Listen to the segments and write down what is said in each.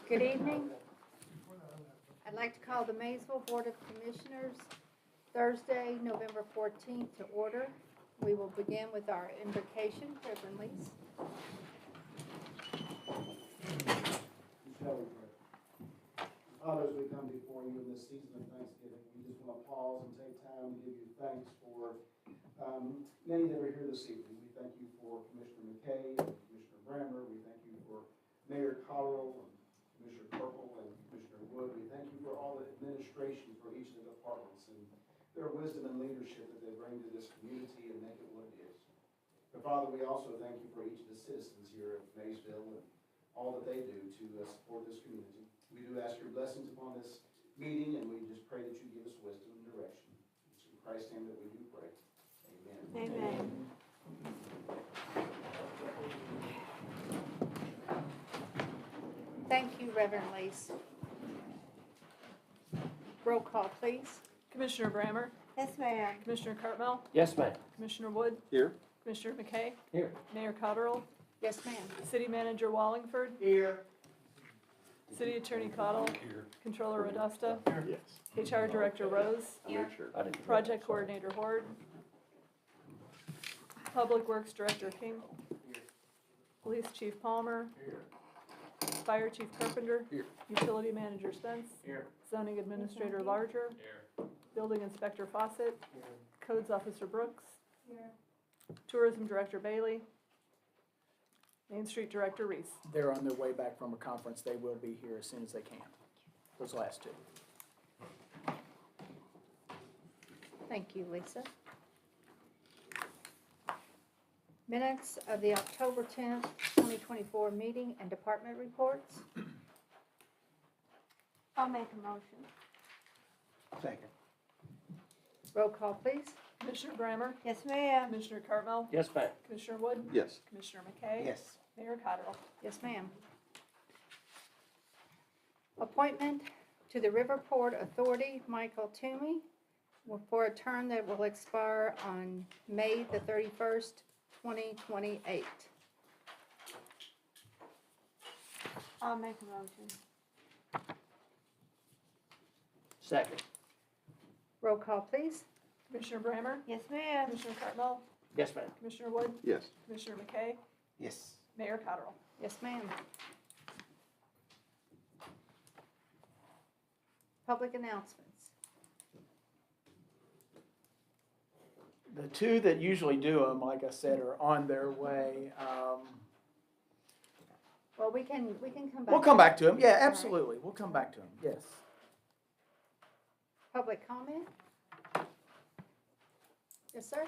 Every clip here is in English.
Good evening. I'd like to call the Maysville Board of Commissioners Thursday, November 14th to order. We will begin with our invocation. Reverend Lees. Shall we pray? Father, as we come before you in this season of Thanksgiving, we just want to pause and take time to give you thanks for many that are here this evening. We thank you for Commissioner McKay and Commissioner Brammer. We thank you for Mayor Cotterill and Commissioner Purple and Commissioner Wood. We thank you for all the administration for each of the departments and their wisdom and leadership that they bring to this community and make it what it is. But Father, we also thank you for each of the citizens here of Maysville and all that they do to support this community. We do ask your blessings upon this meeting, and we just pray that you give us wisdom and direction. It's in Christ's name that we do pray. Amen. Amen. Thank you, Reverend Lees. Roll call, please. Commissioner Brammer? Yes, ma'am. Commissioner Cartmel? Yes, ma'am. Commissioner Wood? Here. Commissioner McKay? Here. Mayor Cotterill? Yes, ma'am. City Manager Wallingford? Here. City Attorney Cottle? Here. Controller Rodusta? Yes. HR Director Rose? Here. Sure. I didn't. Project Coordinator Horde? Public Works Director King? Police Chief Palmer? Here. Fire Chief Carpenter? Here. Utility Manager Spence? Here. Zoning Administrator Larger? Here. Building Inspector Fawcett? Here. Codes Officer Brooks? Tourism Director Bailey? Main Street Director Reese. They're on their way back from a conference. They will be here as soon as they can. Those last two. Thank you, Lisa. Minutes of the October 10th, 2024 meeting and department reports. I'll make a motion. Second. Roll call, please. Commissioner Brammer? Yes, ma'am. Commissioner Cartmel? Yes, ma'am. Commissioner Wood? Yes. Commissioner McKay? Yes. Mayor Cotterill? Yes, ma'am. Appointment to the Riverport Authority, Michael Toomey, for a term that will expire on May the 31st, 2028. I'll make a motion. Second. Roll call, please. Commissioner Brammer? Yes, ma'am. Commissioner Cartmel? Yes, ma'am. Commissioner Wood? Yes. Commissioner McKay? Yes. Mayor Cotterill? Yes, ma'am. Public announcements. The two that usually do them, like I said, are on their way. Well, we can come back. We'll come back to them. Yeah, absolutely. We'll come back to them. Yes. Public comment? Yes, sir?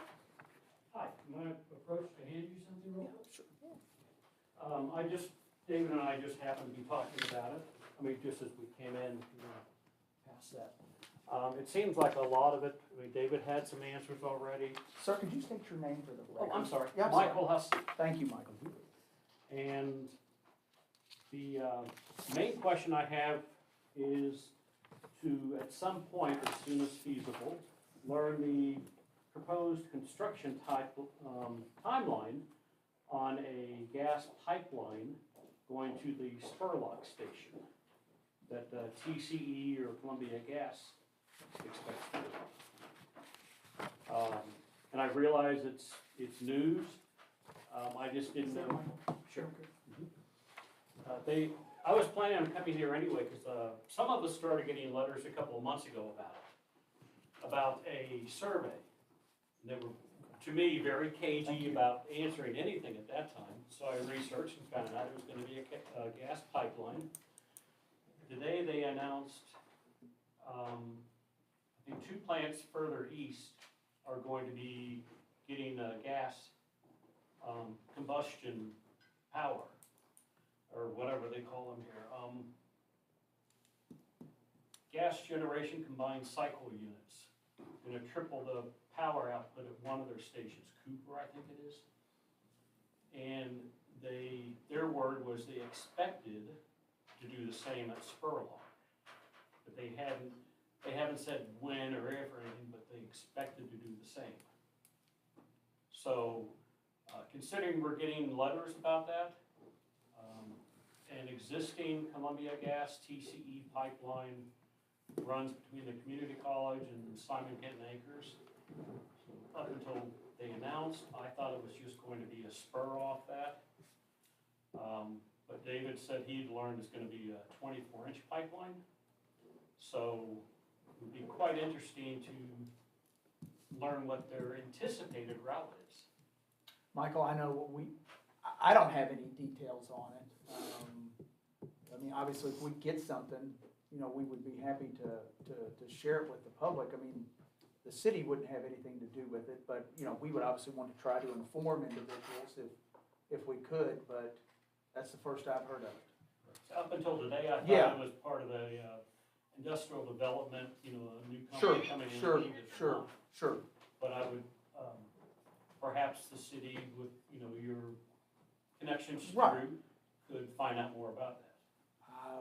Hi, can I approach to hand you something real quick? Sure. David and I just happened to be talking about it. I mean, just as we came in, past that. It seems like a lot of it, David had some answers already. Sir, could you state your name for the record? Oh, I'm sorry, Yeah, I'm sorry. Michael Hussey. Thank you, Michael. And the main question I have is to, at some point, as soon as feasible, learn the proposed construction timeline on a gas pipeline going to the Spurlock station that TCE or Columbia Gas expects to do. And I realize it's news. I just didn't know. Sure. I was planning on coming here anyway because some of us started getting letters a couple of months ago about a survey. And they were, to me, very cagey about answering anything at that time. So I researched and found out it was going to be a gas pipeline. Today they announced, I think 2 plants further east are going to be getting gas combustion power, or whatever they call them here. Gas generation combined cycle units. Going to triple the power output at one of their stations, Cooper, I think it is. And their word was they expected to do the same at Spurlock, but they haven't said when or if or anything, but they expected to do the same. So considering we're getting letters about that, an existing Columbia Gas TCE pipeline runs between the community college and Simon Kenton Acres. So up until they announced, I thought it was just going to be a spur off that. But David said he'd learned it's gonna be a 24-inch pipeline. So it would be quite interesting to learn what their anticipated route is. Michael, I know I don't have any details on it. I mean, obviously, if we get something, you know, we would be happy to share it with the public. I mean, the city wouldn't have anything to do with it, but, you know, we would obviously want to try to inform individuals if we could, but that's the first I've heard of it. Up until today, I Yeah. thought it was part of the industrial development, you know, a new Sure, company coming in. sure, and needed sure, some. sure. But I would, perhaps the city with, you know, your connections Right. through could find out more about that.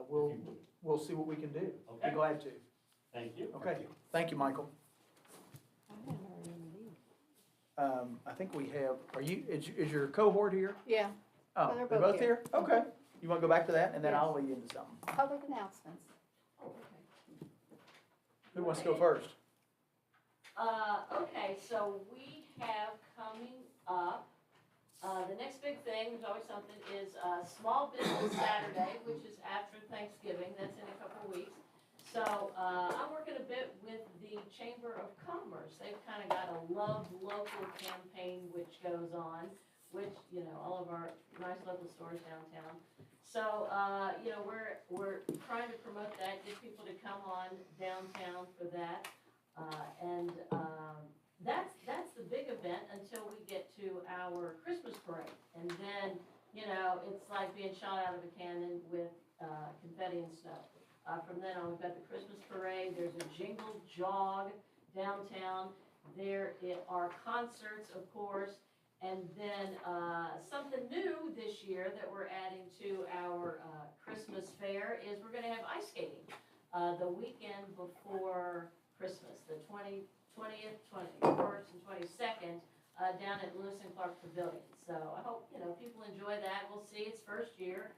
if We'll you would. We'll see what we can do. Be Okay, glad to. thank you. Okay, thank you, Michael. I haven't heard any of these. I think we have, is your cohort here? Yeah, Oh, they're they're both both here. here? Okay. You wanna go back to that, and then Yes. I'll lead you into something. public announcements. Who wants to go first? Okay, so we have coming up, the next big thing, there's always something, is Small Business Saturday, which is after Thanksgiving, that's in a couple of weeks. So, I'm working a bit with the Chamber of Commerce, they've kind of got a Love Local campaign which goes on, which, you know, all of our nice local stores downtown. So, you know, we're trying to promote that, get people to come on downtown for that. That's the big event until we get to our Christmas parade. And then, you know, it's like being shot out of a cannon with confetti and snow. From then on, we've got the Christmas parade, there's a jingle jog downtown. There are concerts, of course. And then something new this year that we're adding to our Christmas fair is we're gonna have ice skating the weekend before Christmas, the 20th, 21st, and 22nd, down at Lewis and Clark Pavilion. So I hope, you know, people enjoy that. We'll see, it's first year.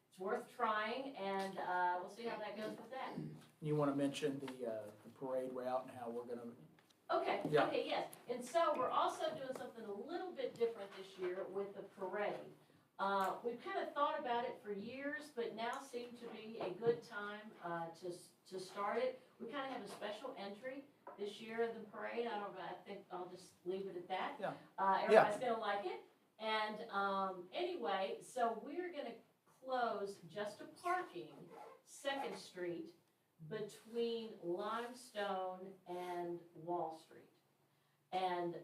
It's worth trying, and we'll see how that goes with that. You wanna mention the parade route and how we're gonna, Okay, Yeah. okay, yes. And so we're also doing something a little bit different this year with the parade. We've kind of thought about it for years, but now seemed to be a good time to start it. We kind of have a special entry this year in the parade. I don't know, I think I'll just leave it at that. Yeah. Everybody's gonna like it. And anyway, so we're gonna close just a parking, 2nd Street, between Limestone and Wall Street. And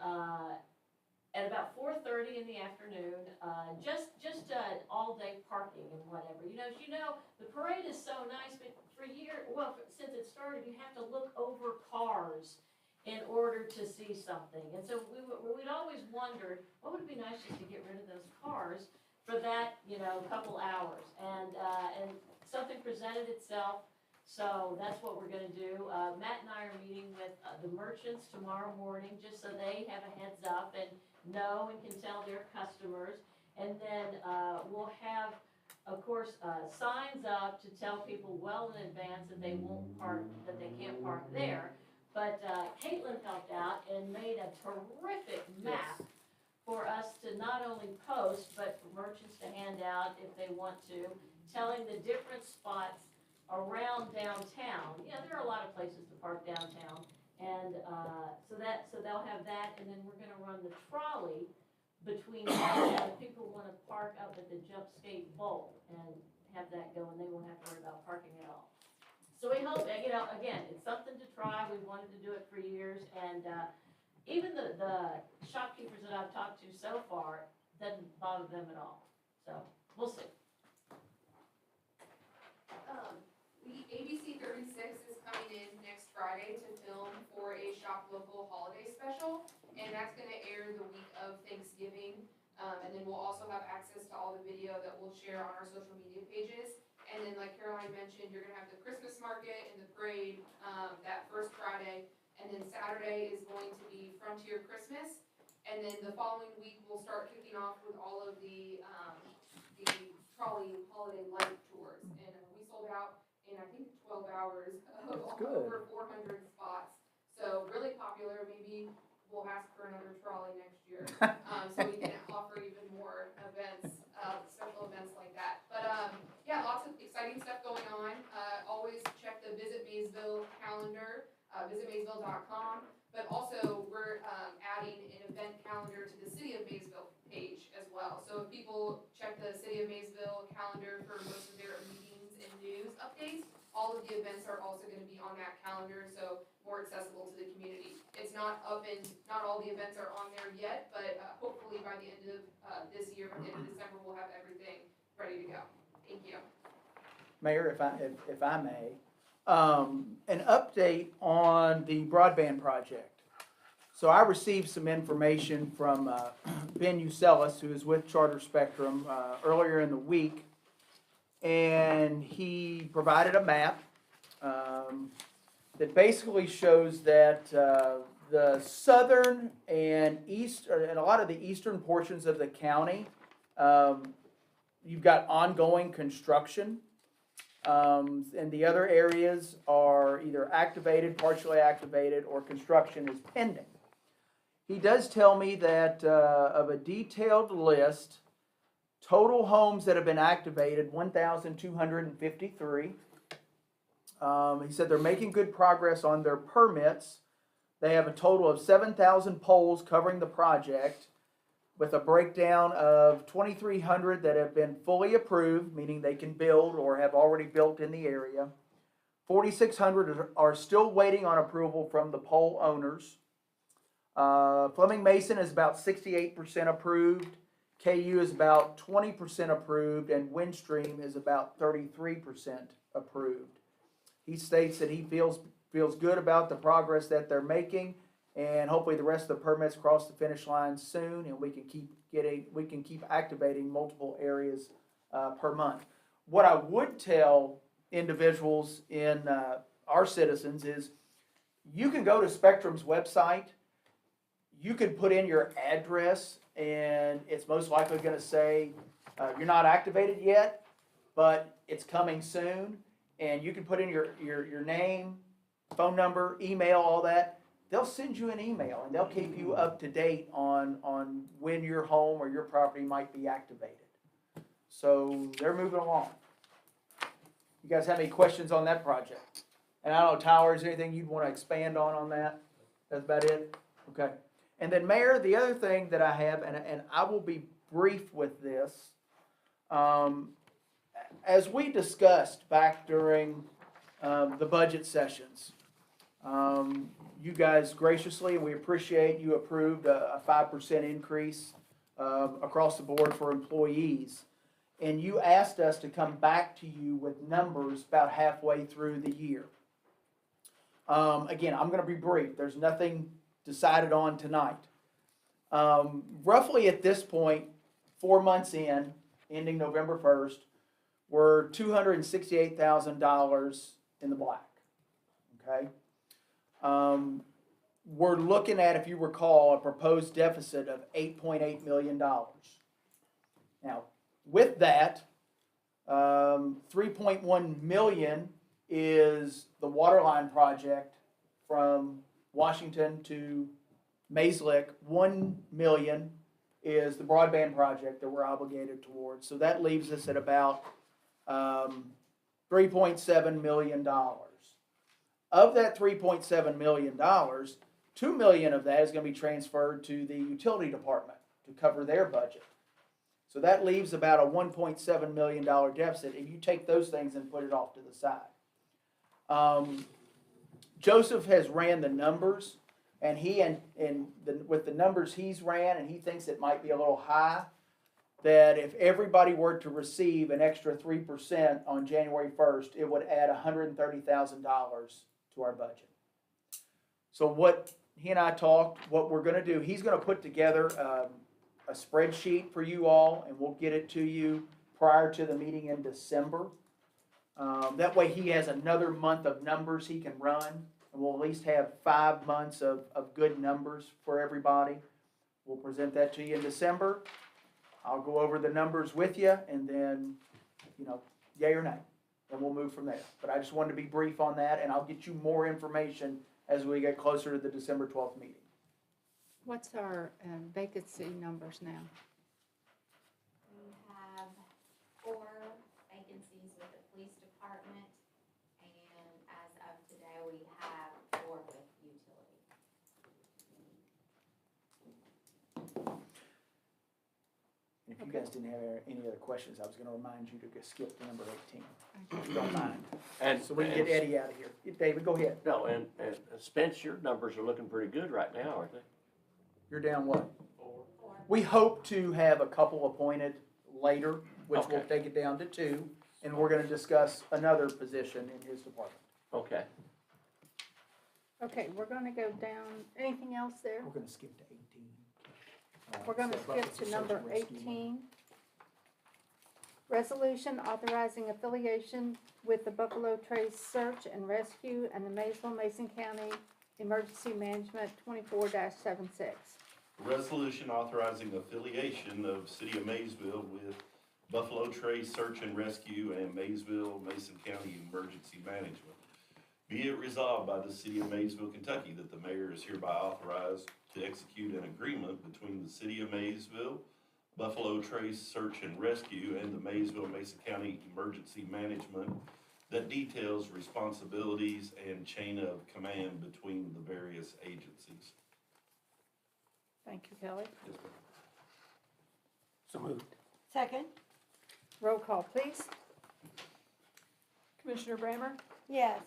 at about 4:30 in the afternoon, just all-day parking and whatever. You know, as you know, the parade is so nice, but since it started, you have to look over cars in order to see something. And so we'd always wondered, what would it be nice just to get rid of those cars for that, you know, couple hours? And something presented itself. So that's what we're gonna do. Matt and I are meeting with the merchants tomorrow morning, just so they have a heads up and know and can tell their customers. And then we'll have, of course, signs up to tell people well in advance that they won't park, that they can't park there. But Caitlin helped out and made a terrific map for us to not only post, but for merchants to hand out if they want to, telling the different spots around downtown. You know, there are a lot of places to park downtown, and so they'll have that, and then we're gonna run the trolley between downtown. If people wanna park up at the Jump Skate Bowl and have that go, and they won't have to worry about parking at all. So we hope, you know, again, it's something to try. We've wanted to do it for years, and even the shopkeepers that I've talked to so far, doesn't bother them at all. So we'll see. The ABC 36 is coming in next Friday to film for a Shop Local holiday special, and that's gonna air the week of Thanksgiving. And then we'll also have access to all the video that we'll share on our social media pages. And then, like Caroline mentioned, you're gonna have the Christmas market and the parade, that first Friday. And then Saturday is going to be Frontier Christmas. And then the following week, we'll start kicking off with all of the trolley holiday light tours. And we sold out in, I think, 12 hours of That's good. over 400 spots. So really popular. Maybe we'll ask for another trolley next year, so we can offer even more events, special events like that. But yeah, lots of exciting stuff going on. Always check the Visit Maysville calendar, visitmaysville.com. But also we're adding an event calendar to the City of Maysville page as well. So if people check the City of Maysville calendar for most of their meetings and news updates, all of the events are also going to be on that calendar, so more accessible to the community. It's not up and not all the events are on there yet, but hopefully by the end of this year, by the end of December, we'll have everything ready to go. Thank you. Mayor, if I may, an update on the broadband project. So I received some information from Ben Ucelis, who is with Charter Spectrum, earlier in the week, and he provided a map that basically shows that the southern and a lot of the eastern portions of the county, you've got ongoing construction. And the other areas are either activated, partially activated, or construction is pending. He does tell me that of a detailed list, total homes that have been activated, 1,253. He said they're making good progress on their permits. They have a total of 7,000 poles covering the project, with a breakdown of 2,300 that have been fully approved, meaning they can build or have already built in the area. 4,600 are still waiting on approval from the pole owners. Fleming Mason is about 68% approved. KU is about 20% approved, and Windstream is about 33% approved. He states that he feels good about the progress that they're making, and hopefully the rest of the permits cross the finish line soon, and we can keep activating multiple areas per month. What I would tell individuals in our citizens is, you can go to Spectrum's website. You can put in your address, and it's most likely going to say you're not activated yet, but it's coming soon. And you can put in your name, phone number, email, all that. They'll send you an email, and they'll keep you up to date on when your home or your property might be activated. So they're moving along. You guys have any questions on that project? And I don't know, Tyler, is there anything you'd want to expand on that? That's about it? Okay. And then, Mayor, the other thing that I have, and I will be brief with this, as we discussed back during the budget sessions, you guys graciously, and we appreciate, you approved a 5% increase across the board for employees. And you asked us to come back to you with numbers about halfway through the year. Again, I'm going to be brief. There's nothing decided on tonight. Roughly at this point, 4 months in, ending November 1st, we're $268,000 in the black. Okay? We're looking at, if you recall, a proposed deficit of $8.8 million. Now, with that, $3.1 million is the water line project from Washington to Maysville. $1 million is the broadband project that we're obligated towards. So that leaves us at about $3.7 million. Of that $3.7 million, $2 million of that is going to be transferred to the utility department to cover their budget. So that leaves about a $1.7 million deficit if you take those things and put it off to the side. Joseph has ran the numbers, and with the numbers he's ran, and he thinks it might be a little high, that if everybody were to receive an extra 3% on January 1st, it would add $130,000 to our budget. So what he and I talked, what we're going to do, he's going to put together a spreadsheet for you all, and we'll get it to you prior to the meeting in December. That way he has another month of numbers he can run, and we'll at least have 5 months of good numbers for everybody. We'll present that to you in December. I'll go over the numbers with you, and then yay or nay, and we'll move from there. But I just wanted to be brief on that, and I'll get you more information as we get closer to the December 12th meeting. What's our vacancy numbers now? We have 4 vacancies with the police department, and as of today, we have 4 with utility. If you guys didn't have any other questions, I was gonna remind you to skip to number 18, if you don't mind. And, So we can get Eddie out of here. David, go ahead. no, and Spence, your numbers are looking pretty good right now, aren't they? You're down what? 4. We hope to have a couple appointed later, which will Okay. take it down to 2, and we're gonna discuss another position in his department. Okay. Okay, we're gonna go down, anything else there? We're gonna skip to 18. We're gonna So skip buckets to of number search and rescue. 18. Resolution authorizing affiliation with the Buffalo Trace Search and Rescue and the Maysville, Mason County Emergency Management 24-76. Resolution authorizing affiliation of City of Maysville with Buffalo Trace Search and Rescue and Maysville, Mason County Emergency Management. Be it resolved by the City of Maysville, Kentucky, that the mayor is hereby authorized to execute an agreement between the City of Maysville, Buffalo Trace Search and Rescue, and the Maysville, Mason County Emergency Management that details responsibilities and chain of command between the various agencies. Thank you, Kelly. Yes, ma'am. So moved. Second? Roll call, please. Commissioner Brammer? Yes.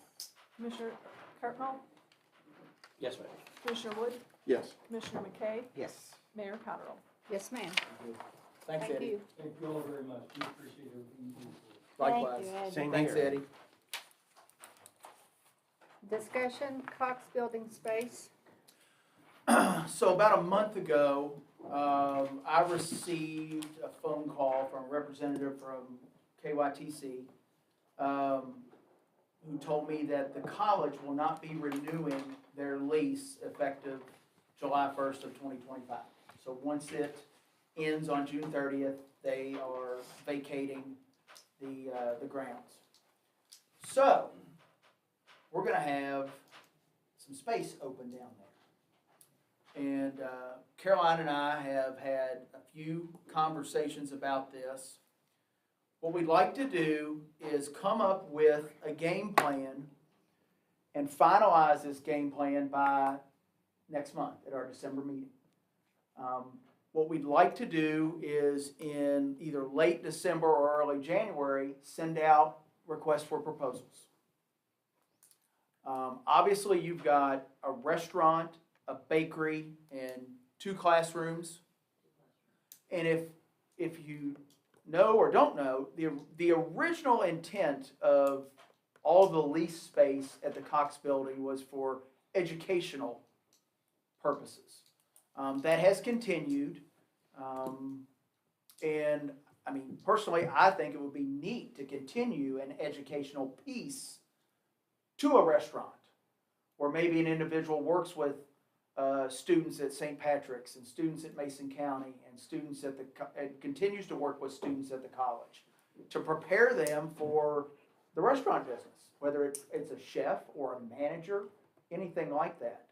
Commissioner Cartwell? Yes, ma'am. Commissioner Wood? Yes. Commissioner McKay? Yes. Mayor Cottrell? Yes, ma'am. Thanks, Thank Eddie. you. Thank you all very much. We appreciate everything you do. Likewise. Thank you, Ed. Same Thanks, here. Eddie. Discussion, Cox Building Space. So about a month ago, I received a phone call from a representative from KYTC, who told me that the college will not be renewing their lease effective July 1st of 2025. So once it ends on June 30th, they are vacating the grounds. So, we're gonna have some space open down there. And Caroline and I have had a few conversations about this. What we'd like to do is come up with a game plan and finalize this game plan by next month at our December meeting. What we'd like to do is in either late December or early January, send out requests for proposals. Obviously, you've got a restaurant, a bakery, and 2 classrooms. And if you know or don't know, the original intent of all the lease space at the Cox Building was for educational purposes. That has continued. And I mean, personally, I think it would be neat to continue an educational piece to a restaurant, where maybe an individual works with students at St. Patrick's and students at Mason County and students at and continues to work with students at the college to prepare them for the restaurant business, whether it's a chef or a manager, anything like that.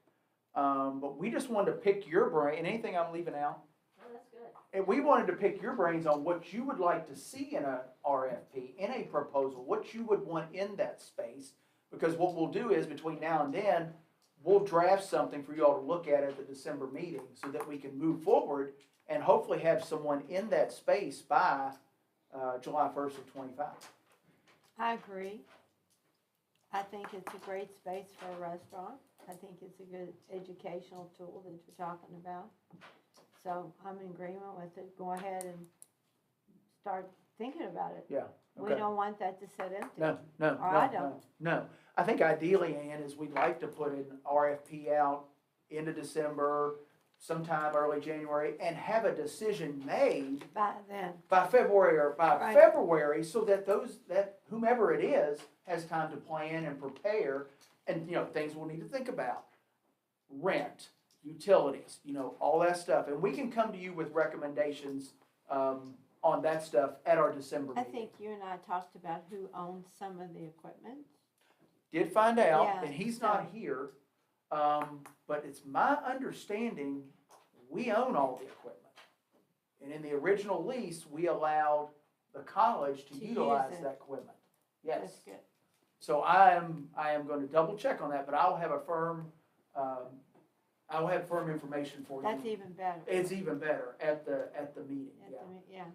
But we just wanted to pick your brain, and anything I'm leaving out, Oh, that's good. and we wanted to pick your brains on what you would like to see in a RFP, in a proposal, what you would want in that space. Because what we'll do is, between now and then, we'll draft something for you all to look at the December meeting so that we can move forward and hopefully have someone in that space by July 1st of 25. I agree. I think it's a great space for a restaurant. I think it's a good educational tool that you're talking about. So I'm in agreement with it. Go ahead and start thinking about it. Yeah. We Okay. don't want that to sit empty. No, no, Or I no, don't. no. I think ideally, Ann, is we'd like to put an RFP out into December, sometime early January, and have a decision made By then. by February Right. February, so that that whomever it is has time to plan and prepare, and things we'll need to think about, rent, utilities, all that stuff, and we can come to you with recommendations on on that stuff at our December I meeting. think you and I talked about who owns some of the equipment. Did find out, Yeah, and he's not so- here, but it's my understanding, we own all the equipment. And in the original lease, we allowed the college to To use utilize it. that equipment. That's Yes. good. So I am gonna double check on that, but I'll have a firm, I'll have firm information for you. That's even better. It's even better at the meeting, At yeah. the yeah.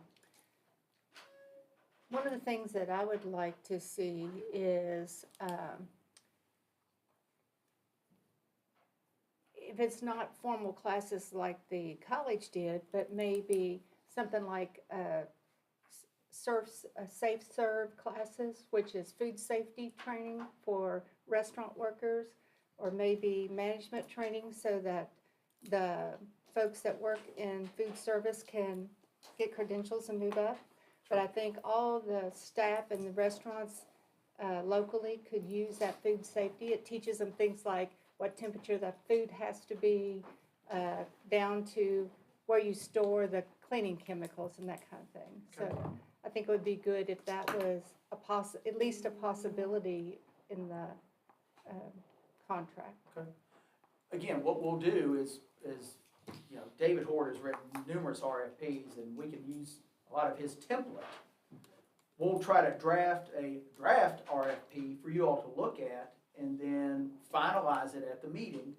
One of the things that I would like to see is, if it's not formal classes like the college did, but maybe something like safe serve classes, which is food safety training for restaurant workers, or maybe management training so that the folks that work in food service can get credentials and move up. But I think all the staff in the restaurants locally could use that food safety. It teaches them things like what temperature the food has to be, down to where you store the cleaning chemicals and that kind of thing. So I think it would be good if that was at least a possibility in the contract. Again, what we'll do is, you know, David Hort has written numerous RFPs, and we can use a lot of his template. We'll try to draft a draft RFP for you all to look at, and then finalize it at the meeting,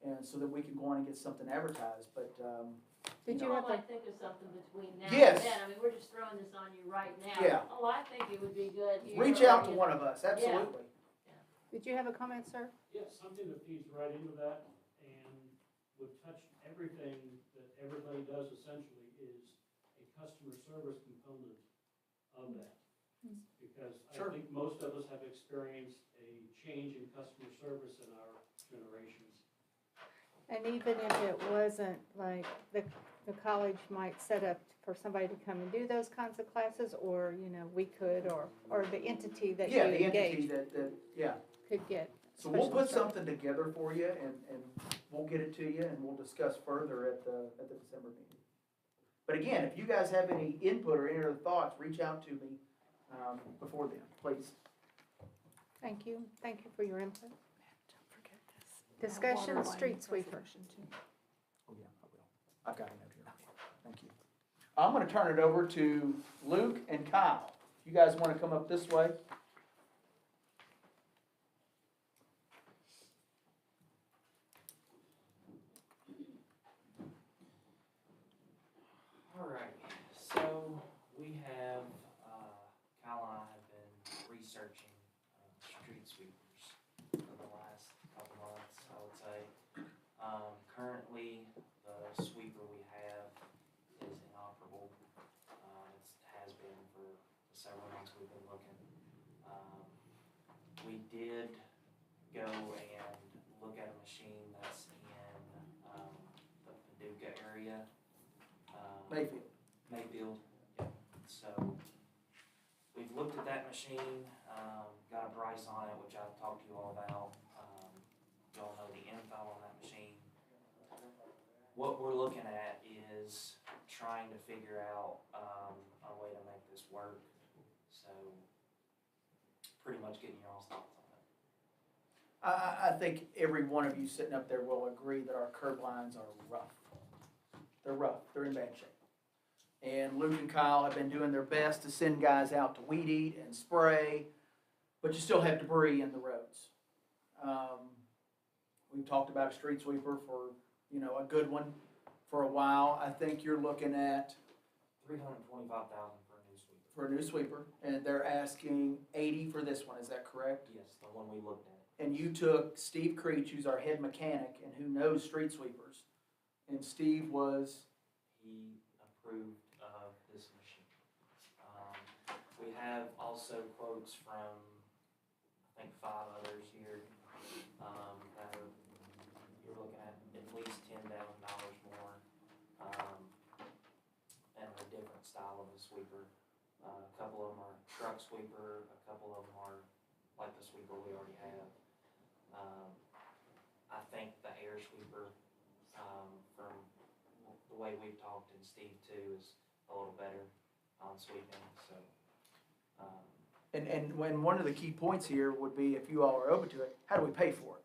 and so that we can go on and get something advertised, but, Did you I have a, might think of something between now Yes. and then. I mean, we're just throwing this on you right now. Yeah. Oh, I think it would be good here. reach or, out to you one know. of us, absolutely. did you have a comment, sir? Yes, something that feeds right into that and would touch everything that everybody does essentially is a customer service component of that. Because Sure. I think most of us have experienced a change in customer service in our generations. And even if it wasn't, like, the college might set up for somebody to come and do those kinds of classes, or, you know, we could, or the entity that you Yeah, the entity engage that, yeah. could get. So we'll special put instruction. something together for you, and we'll get it to you, and we'll discuss further at the December meeting. But again, if you guys have any input or any other thoughts, reach out to me, before then, please. Thank you for your input. Don't forget this. Discussion, Water line street sweeper. resolution too. Oh, yeah, I will. I've got a note here. Thank you. I'm gonna turn it over to Luke and Kyle. If you guys wanna come up this way. Alright, so we have, Kyle and I have been researching, street sweepers for the last couple months, I would say. Currently, the sweeper we have is inoperable. It has been for the several months we've been looking. We did go and look at a machine that's in, the Paducah area. Mayfield. Mayfield, yep. So, we've looked at that machine, got a price on it, which I've talked to you all about. Y'all know the info on that machine. What we're looking at is trying to figure out, a way to make this work. So, pretty much getting y'all's thoughts on it. I think every one of you sitting up there will agree that our curb lines are rough. They're rough, they're in bad shape. And Luke and Kyle have been doing their best to send guys out to weed eat and spray, but you still have debris in the roads. We've talked about a street sweeper for, you know, a good one for a while. I think you're looking at, $325,000 for a new sweeper. for a new sweeper, and they're asking 80 for this one, is that correct? Yes, the one we looked at. And you took Steve Creech, who's our head mechanic and who knows street sweepers, and Steve was, He approved of this machine. We have also quotes from, I think, 5 others here, that are, you're looking at least $10,000 more, and a different style of a sweeper. A couple of them are truck sweeper, a couple of them are like the sweeper we already have. I think the air sweeper, from the way we've talked, and Steve too, is a little better. on sweeping, so, And when one of the key points here would be, if you all are open to it, how do we pay for it?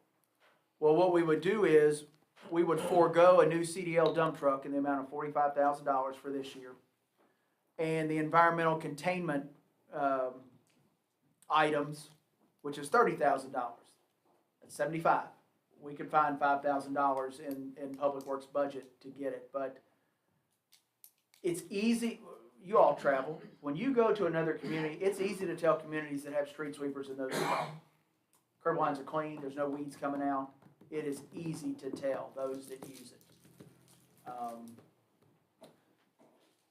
Well, what we would do is, we would forego a new CDL dump truck in the amount of $45,000 for this year. And the environmental containment, items, which is $30,000. That's 75. We could find $5,000 in Public Works budget to get it, but it's easy, you all travel, when you go to another community, it's easy to tell communities that have street sweepers and those that don't. Curb lines are clean, there's no weeds coming out, it is easy to tell those that use it.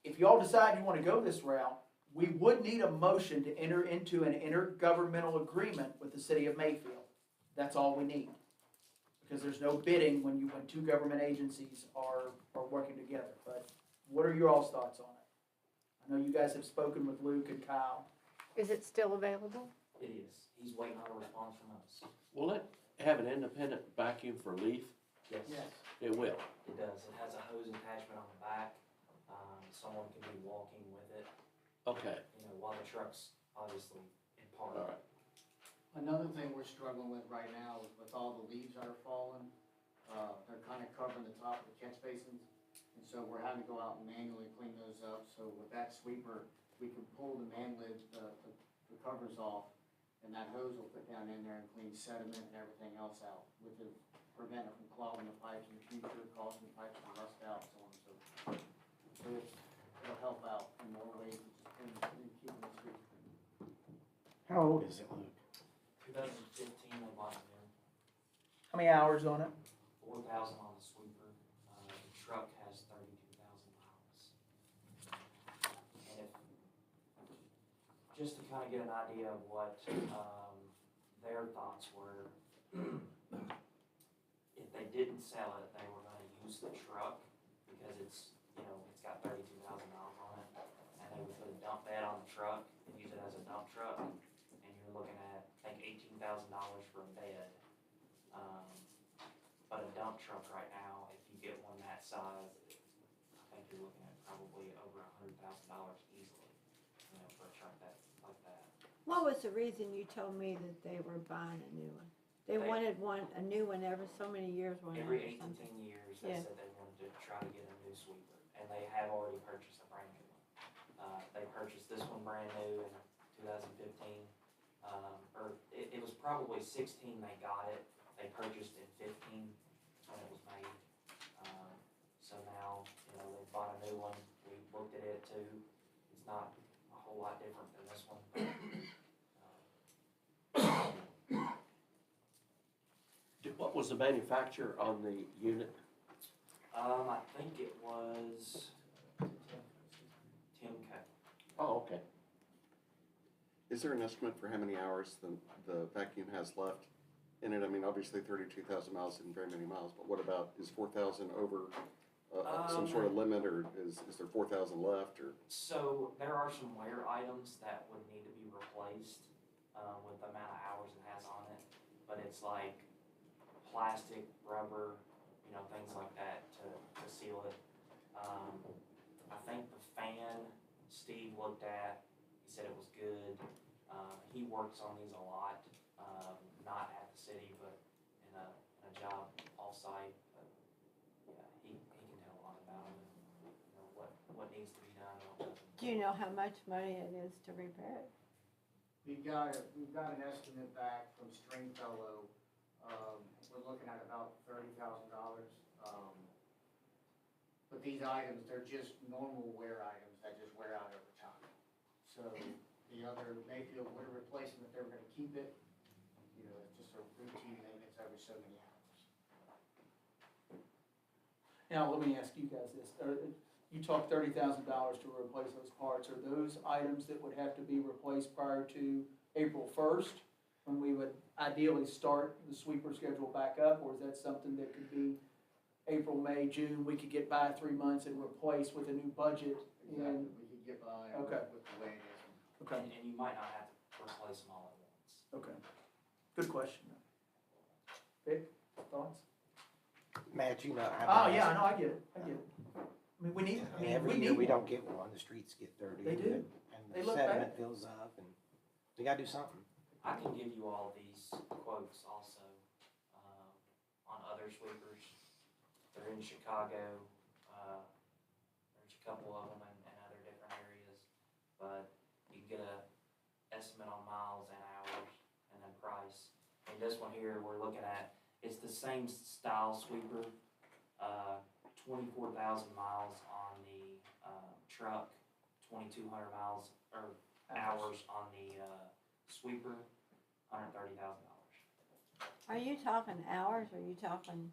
If y'all decide you wanna go this route, we would need a motion to enter into an intergovernmental agreement with the city of Mayfield. That's all we need. Because there's no bidding when two government agencies are working together. But what are your all's thoughts on it? I know you guys have spoken with Luke and Kyle. Is it still available? it is. He's waiting on a response from us. Will it have an independent vacuum for leaf? Yes. It will. It does. It has a hose attachment on the back. Someone can be walking with it, Okay, while the truck's obviously in park. all right. Another thing we're struggling with right now is with all the leaves that are falling, they're kind of covering the top of the catch basins. And so we're having to go out and manually clean those up. So with that sweeper, we can pull the man lid, the covers off, and that hose will put down in there and clean sediment and everything else out, which will prevent it from clogging the pipes in the future, causing the pipes to rust out, so on and so forth. So it'll help out in more ways than just keeping the streets clean. How old is it, Luke? 2015, they bought it in. How many hours on it? 4,000 on the sweeper. The truck has 32,000 miles. And just to kind of get an idea of what their thoughts were, if they didn't sell it, they were going to use the truck because it's got 32,000 miles on it, and they would put a dump bed on the truck and use it as a dump truck, and you're looking at, I think, $18,000 for a bed. But a dump truck right now, if you get one that size, I think you're looking at probably over $100,000 easily, for a truck like that. What was the reason you told me that they were buying a new one? They wanted a new one every so many years, Every 8 to 10 something. years, they Yeah. said they wanted to try to get a new sweeper, and they have already purchased a brand new one. They purchased this one brand new in 2015, or it was probably 16 they got it. They purchased in 15 when it was made. So now, they bought a new one. We looked at it too. It's not a whole lot different than this one. What was the manufacturer on the unit? I think it was Timco. Oh, okay. Is there an estimate for how many hours the vacuum has left in it? I mean, obviously 32,000 miles isn't very many miles, but what about, is 4,000 over some sort of limit, or is there 4,000 left, or? So there are some wear items that would need to be replaced with the amount of hours it has on it, but it's like plastic, rubber, things like that to seal it. I think the fan Steve looked at, he said it was good. He works on these a lot, not at the city, but in a job off-site. But yeah, he can tell a lot about them and what needs to be done and what doesn't. Do you know how much money it is to repair it? We've got an estimate back from Stringfellow. We're looking at about $30,000. But these items, they're just normal wear items that just wear out over time. So the other Mayfield water replacement, they were gonna keep it, it's just a routine maintenance every so many hours. Now, let me ask you guys this. You talked $30,000 to replace those parts. Are those items that would have to be replaced prior to April 1st, when we would ideally start the sweeper schedule back up? Or is that something that could be April, May, June, we could get by 3 months and replace with a new budget? Exactly, we could get by Okay. with the way it is. Okay, And you might not have to replace them all at once. okay. Good question. Vic, thoughts? Matt, Oh, yeah, I know, I get it. I mean, we need, I mean, Every we year need we one. don't get one, the streets get dirty. They do. And They the look sediment bad. fills up and we gotta do something. I can give you all these quotes also, on other sweepers. They're in Chicago, there's a couple of them in other different areas. But you can get a estimate on miles and hours and then price. And this one here we're looking at, it's the same style sweeper, 24,000 miles on the, truck, 2,200 miles, or hours on the, sweeper, $130,000. Are you talking hours or are you talking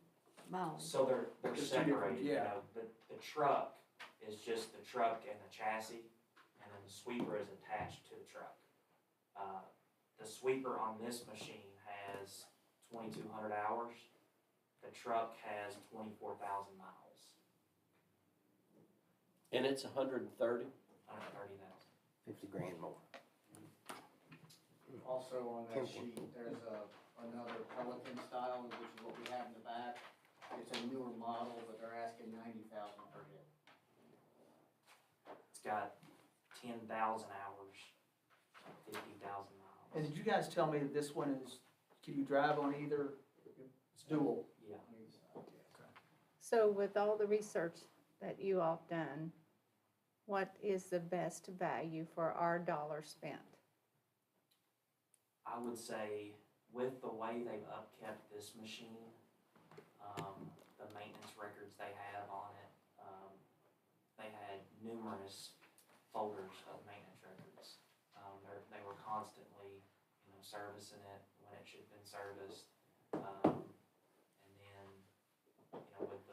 mileage? So they're There's two different- separated, you yeah. know, the truck is just the truck and the chassis, and then the sweeper is attached to the truck. The sweeper on this machine has 2,200 hours, the truck has 24,000 miles, And it's 130? 130,000. 50 grand more. Also on that Simple. sheet, there's another Pelican style, which is what we have in the back. It's a newer model, but they're asking 90,000 per hit. It's got 10,000 hours, 50,000 miles. And did you guys tell me that this one is, can you drive on either? It's dual. Yeah. So with all the research that you all have done, what is the best value for our dollar spent? I would say with the way they've upkept this machine, the maintenance records they have on it, they had numerous folders of maintenance records. They were constantly, you know, servicing it when it should have been serviced. And then, you know, with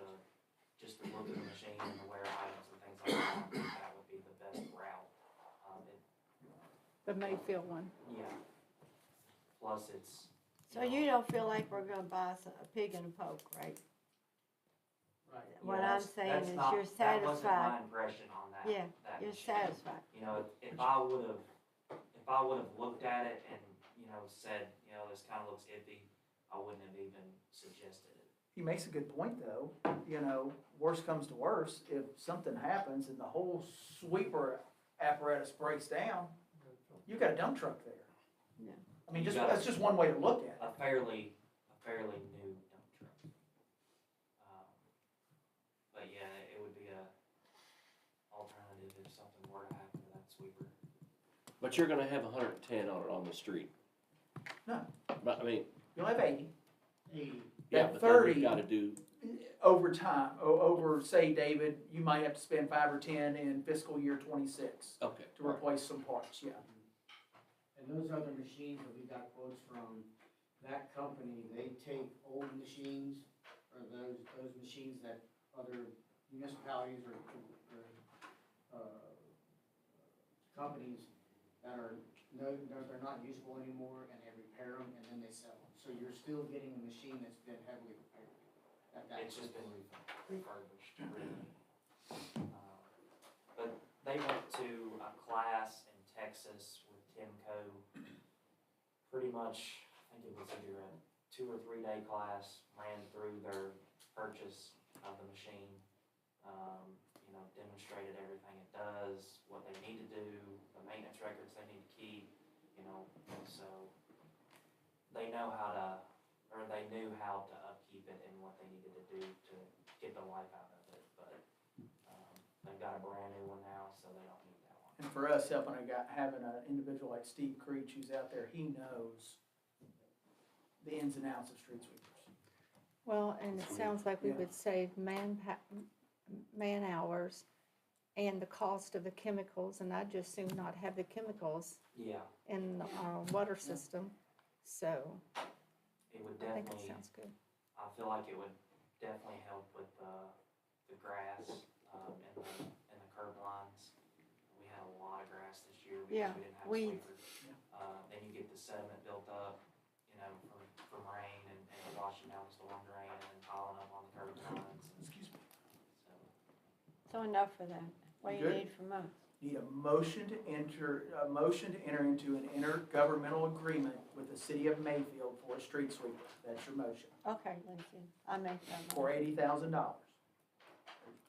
just the look of the machine and the wear items and things like that, I think that would be the best route. The Mayfield one? Yeah. Plus it's. So you don't feel like we're gonna buy a pig in a poke, right? Right. What Yeah, I'm saying that's is not- you're That wasn't my satisfied. impression on that. Yeah, that you're machine. satisfied. You know, if I would've looked at it and, you know, said, you know, this kinda looks iffy, I wouldn't have even suggested it. He makes a good point though, you know, worst comes to worst, if something happens and the whole sweeper apparatus breaks down, you got a dump truck there. Yeah. I mean, You just, got that's just one way to look at it. A fairly new dump truck. But yeah, it would be a alternative if something were to happen to that sweeper. But you're gonna have 110 on it on the street. No. But, I mean, You'll have 80. 80. yeah, That but then 30 you've gotta do, over time, over, say, David, you might have to spend 5 or 10 in fiscal year 26 okay. to replace some parts, yeah. And those other machines that we got quotes from, that company, they take old machines, or those machines that other municipalities or companies that are, they're not usable anymore, and they repair them, and then they sell them. So you're still getting a machine that's been heavily repaired at that. It's just been refurbished, really. But they went to a class in Texas with Timco. Pretty much, I think it was either a 2 or 3 day class, ran through their purchase of the machine. You know, demonstrated everything it does, what they need to do, the maintenance records they need to keep, you know, so they know how to, or they knew how to upkeep it and what they needed to do to get the life out of it, but, they've got a brand new one now, so they don't need that one. And for us, having an individual like Steve Creech who's out there, he knows the ins and outs of street sweepers. Well, and it sounds like we Yeah. would save man hours and the cost of the chemicals, and I'd just soon not have the chemicals Yeah, in our water system, so it would I think it definitely, sounds good. I feel like it would definitely help with the grass, and the curb lines. We had a lot of grass this year Yeah, because we didn't have weeds. sweepers. Then you get the sediment built up, you know, from rain and washing down the storm drain and then piling up on the curb lines. Excuse me. So, So enough for that. What do you Good. need from us? Need a motion to enter into an intergovernmental agreement with the city of Mayfield for a street sweeper. That's your motion, Okay, Lindsay, I make that for motion. $80,000.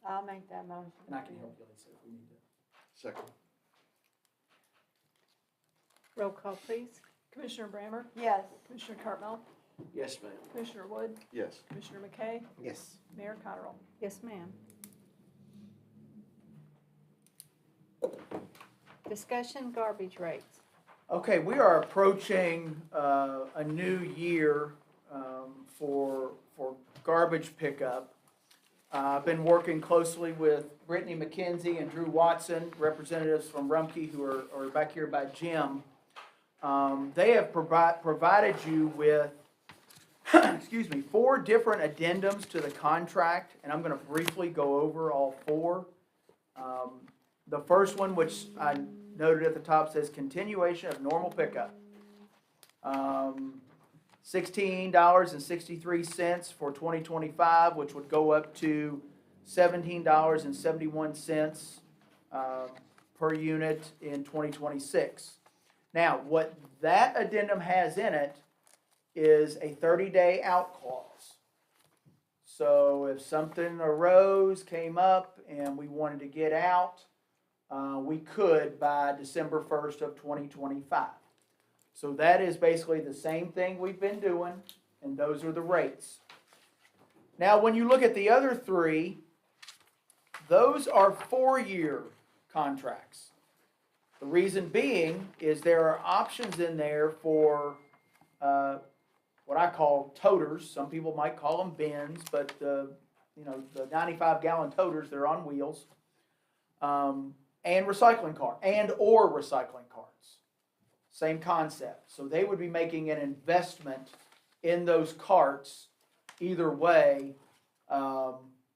I'll make that motion. And I can help you, Lisa, if we need to. Second. Roll call, please. Commissioner Brammer? Yes. Commissioner Cartmel? Yes, ma'am. Commissioner Wood? Yes. Commissioner McKay? Yes. Mayor Cottrell? Yes, ma'am. Discussion garbage rates. Okay, we are approaching a new year for garbage pickup. I've been working closely with Brittany McKenzie and Drew Watson, representatives from Rumpke who are back here by Jim. They have provided you with, excuse me, 4 different addendums to the contract, and I'm going to briefly go over all 4. The first one, which I noted at the top, says continuation of normal pickup. $16.63 for 2025, which would go up to $17.71 per unit in 2026. Now, what that addendum has in it is a 30-day out clause. So if something arose, came up, and we wanted to get out, we could by December 1st of 2025. So that is basically the same thing we've been doing, and those are the rates. Now, when you look at the other 3, those are 4-year contracts. The reason being is there are options in there for what I call toters. Some people might call them bins, but the 95-gallon toters, they're on wheels. And recycling cart or recycling carts. Same concept. So they would be making an investment in those carts either way,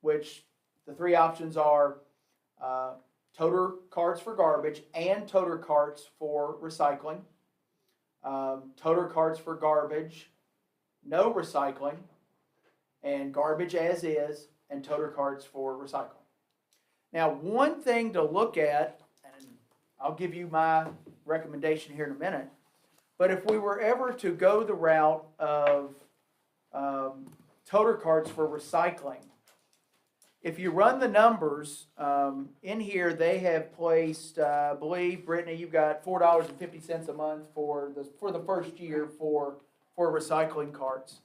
which the 3 options are toter carts for garbage and toter carts for recycling, toter carts for garbage, no recycling, and garbage as is, and toter carts for recycling. Now, one thing to look at, and I'll give you my recommendation here in a minute, but if we were ever to go the route of toter carts for recycling, if you run the numbers, in here they have placed, I believe, Brittany, you've got $4.50 a month for the first year for recycling carts.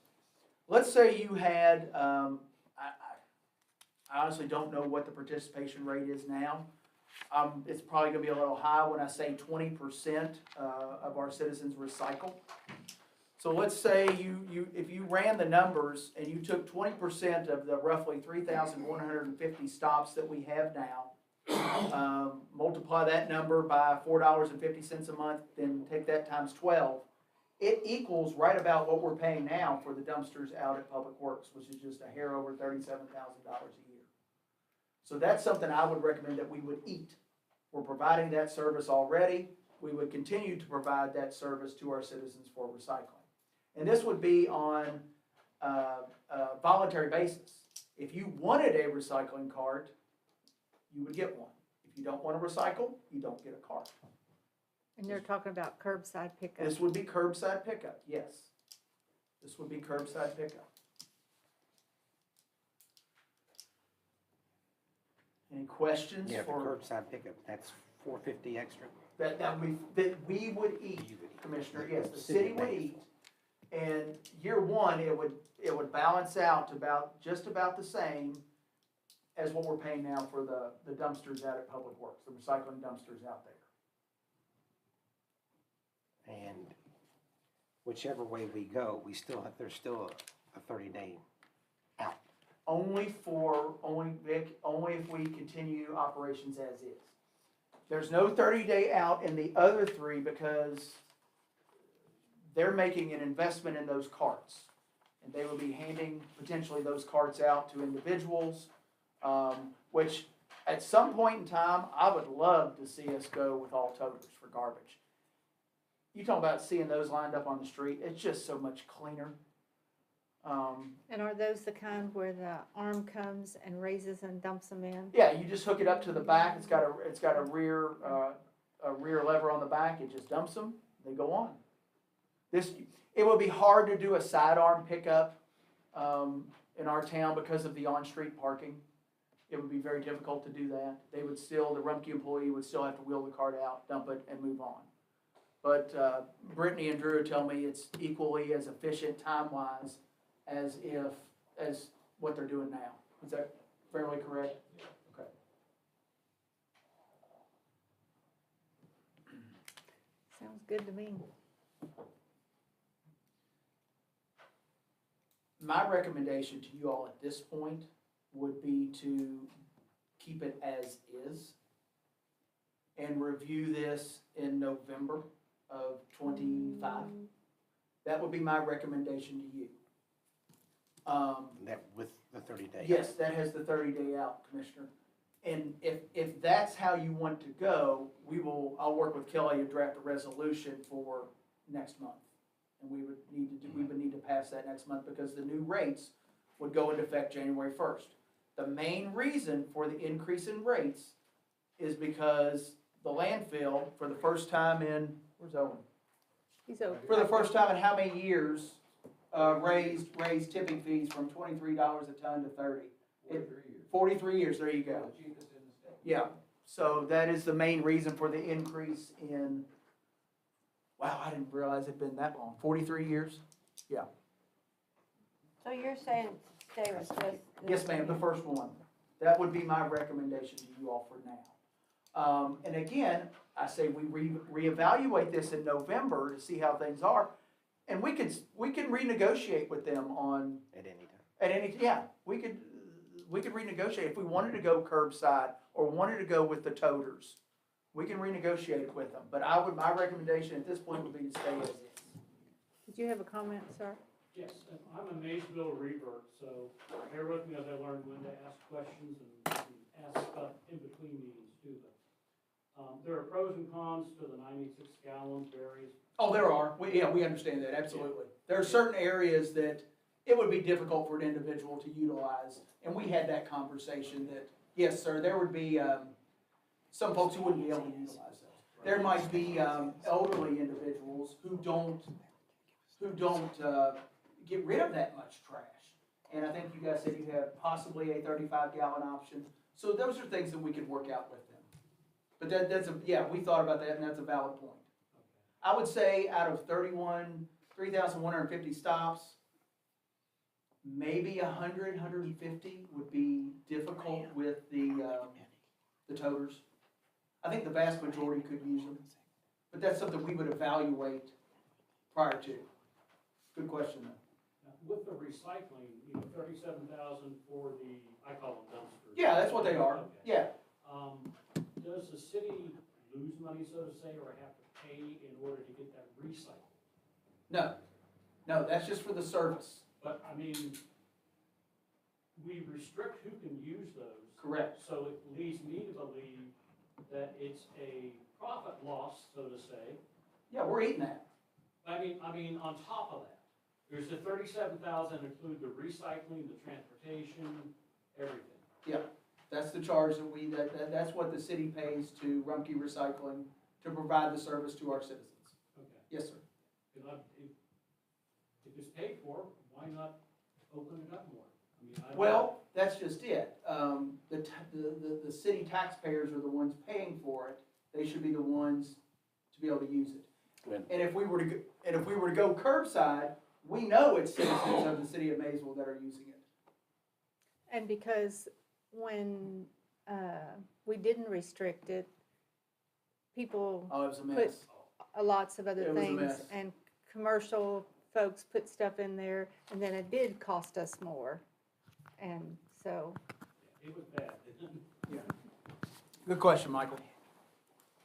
Let's say you had, I honestly don't know what the participation rate is now. It's probably going to be a little high when I say 20% of our citizens recycle. So let's say if you ran the numbers and you took 20% of the roughly 3,150 stops that we have now, multiply that number by $4.50 a month, then take that times 12, it equals right about what we're paying now for the dumpsters out at Public Works, which is just a hair over $37,000 a year. So that's something I would recommend that we would eat. We're providing that service already. We would continue to provide that service to our citizens for recycling. And this would be on a voluntary basis. If you wanted a recycling cart, you would get one. If you don't want to recycle, you don't get a cart. And they're talking about curbside pickup. This would be curbside pickup, yes. This would be curbside pickup. Any questions Yeah, for? for curbside pickup, that's $4.50 extra. That we would eat, Commissioner, yes, the city would eat. And year one, it would balance out to just about the same as what we're paying now for the dumpsters out at Public Works, the recycling dumpsters out there. And whichever way we go, there's still a 30-day out. Only if we continue operations as is. There's no 30-day out in the other 3 because they're making an investment in those carts. And they will be handing potentially those carts out to individuals, which at some point in time, I would love to see us go with all toters for garbage. You talk about seeing those lined up on the street, it's just so much cleaner. And are those the kind where the arm comes and raises and dumps them in? Yeah, you just hook it up to the back. It's got a rear lever on the back. It just dumps them. They go on. It would be hard to do a sidearm pickup in our town because of the on-street parking. It would be very difficult to do that. They would still, the Rumpke employee would still have to wheel the cart out, dump it, and move on. But Brittany and Drew tell me it's equally as efficient time-wise as what they're doing now. Is that fairly correct? Okay. Sounds good to me. My recommendation to you all at this point would be to keep it as is and review this in November of '25. That would be my recommendation to you. That with the 30 days. Yes, that has the 30-day out, Commissioner. And if that's how you want to go, I'll work with Kelly to draft a resolution for next month. And we would need to pass that next month because the new rates would go into effect January 1st. The main reason for the increase in rates is because the landfill, for the first time in, where's Owen? He's over. For the first time in how many years, raised tipping fees from $23 a ton to 30? 43 years, there you go. Yeah, so that is the main reason for the increase in, wow, I didn't realize it'd been that long, 43 years? Yeah. So you're saying stay with this? Yes, ma'am, the first one. That would be my recommendation to you all for now. And again, I say we reevaluate this in November to see how things are. And we can renegotiate with them on. At any time. Yeah, we could renegotiate if we wanted to go curbside or wanted to go with the toters. We can renegotiate it with them, but my recommendation at this point would be to stay as is. Did you have a comment, sir? Yes, and I'm a Maysville revert, so bear with me as I learn when to ask questions and ask stuff in between meetings too. But there are pros and cons to the 96 gallon varies. Oh, there are. We understand that, absolutely. There are certain areas that it would be difficult for an individual to utilize, and we had that conversation that, yes, sir, there would be some folks who wouldn't be able to utilize that. There might be elderly individuals who don't get rid of that much trash. And I think you guys said you have possibly a 35-gallon option. So those are things that we could work out with them. But we thought about that, and that's a valid point. I would say out of 3,150 stops, maybe 100, 150 would be difficult with the toters. I think the vast majority could use them, but that's something we would evaluate prior to. Good question, though. Now, with the recycling, 37,000 for the, I call them dumpsters. Yeah, that's what they are. Okay. Yeah. Does the city lose money, so to say, or have to pay in order to get that recycled? No, that's just for the service. But, I mean, we restrict who can use those. Correct. So it leads me to believe that it's a profit loss, so to say. Yeah, we're eating that. I mean, on top of that, there's the 37,000 include the recycling, the transportation, everything. Yeah, that's the charge that's what the city pays to Rumpke Recycling to provide the service to our citizens. Okay. Yes, sir. If it's paid for, why not open it up more? Well, that's just it. The city taxpayers are the ones paying for it. They should be the ones to be able to use it. Good. And if we were to go curbside, we know it's citizens of the city of Maysville that are using it. And because when we didn't restrict it, people Oh, it was a put mess. lots of other It was a things, mess. and commercial folks put stuff in there, and then it did cost us more. And so, It was bad. Yeah. Good question, Michael.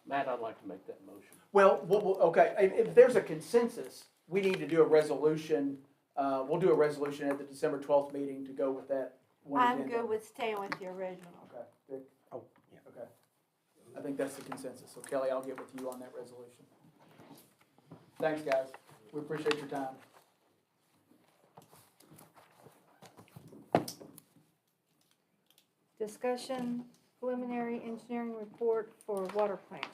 Matt, I'd like to make that motion. Well, okay, if there's a consensus, we need to do a resolution. We'll do a resolution at the December 12th meeting to go with that one I'm agenda. good with staying with the original. Okay, Vic? Oh, yeah. Okay. I think that's the consensus. So Kelly, I'll get with you on that resolution. Thanks, guys. We appreciate your time. discussion, preliminary engineering report for water plant.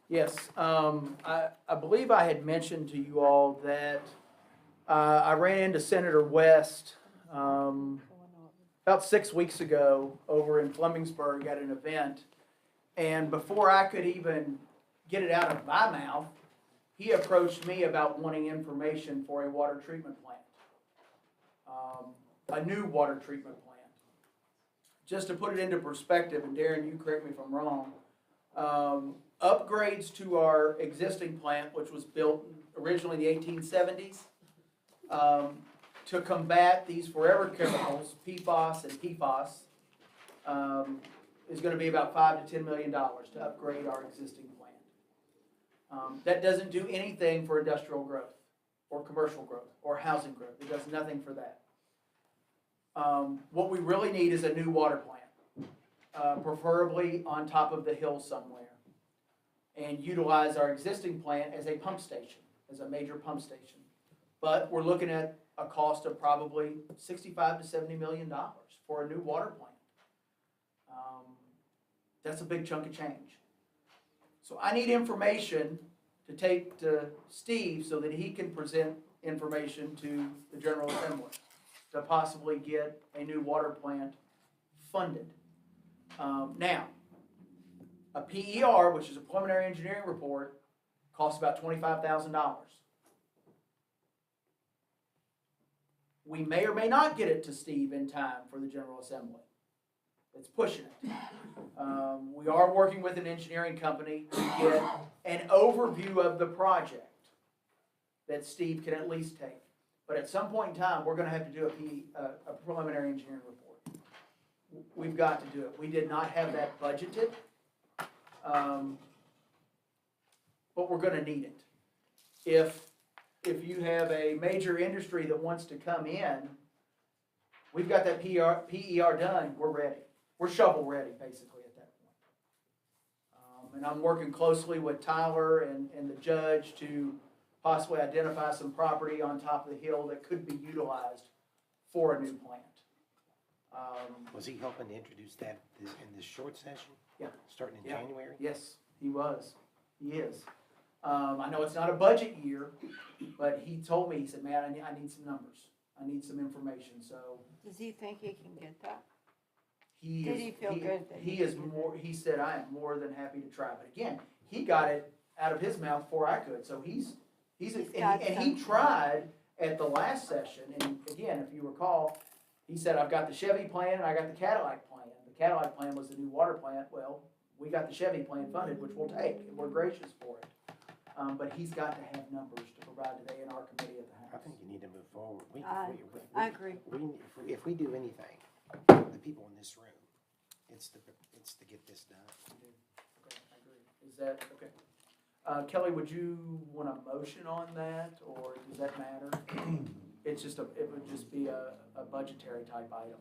Yes, I believe I had mentioned to you all that I ran into Senator West about 6 weeks ago over in Flemingsburg at an event. And before I could even get it out of my mouth, he approached me about wanting information for a water treatment plant. A new water treatment plant. Just to put it into perspective, and Darren, you correct me if I'm wrong, upgrades to our existing plant, which was built originally in the 1870s, to combat these forever chemicals, PFAS and PFAS, is going to be about $5 to $10 million to upgrade our existing plant. That doesn't do anything for industrial growth, or commercial growth, or housing growth. It does nothing for that. What we really need is a new water plant, preferably on top of the hill somewhere, and utilize our existing plant as a pump station, as a major pump station. But we're looking at a cost of probably $65 to $70 million for a new water plant. That's a big chunk of change. So I need information to take to Steve so that he can present information to the General Assembly to possibly get a new water plant funded. Now, a PER, which is a preliminary engineering report, costs about $25,000. We may or may not get it to Steve in time for the General Assembly. It's pushing it. We are working with an engineering company to get an overview of the project that Steve can at least take. But at some point in time, we're going to have to do a preliminary engineering report. We've got to do it. We did not have that budgeted, but we're going to need it. If you have a major industry that wants to come in, we've got that PER done, we're ready. We're shovel ready, basically, at that point. And I'm working closely with Tyler and the judge to possibly identify some property on top of the hill that could be utilized for a new plant. Was he helping to introduce that in this short session? Yeah. Starting in Yeah. January? Yes, he was. He is. I know it's not a budget year, but he told me, he said, man, I need some numbers. I need some information, so. Does he think he can get that? He Did is, he feel good that he he is did more, he said, I am more than happy to try. But again, he got it out of his mouth before I could, so he's got and he some- tried at the last session, and again, if you recall, he said, I've got the Chevy plan and I got the Cadillac plan. The Cadillac plan was the new water plant. Well, we got the Chevy plan funded, which we'll take, and we're gracious for it. But he's got to have numbers to provide today in our committee at the House. I think you need to move forward. I agree. If we do anything, the people in this room, it's to get this done. Okay, I agree. Is that, okay. Kelly, would you want a motion on that, or does that matter? It's just it would just be a budgetary type item.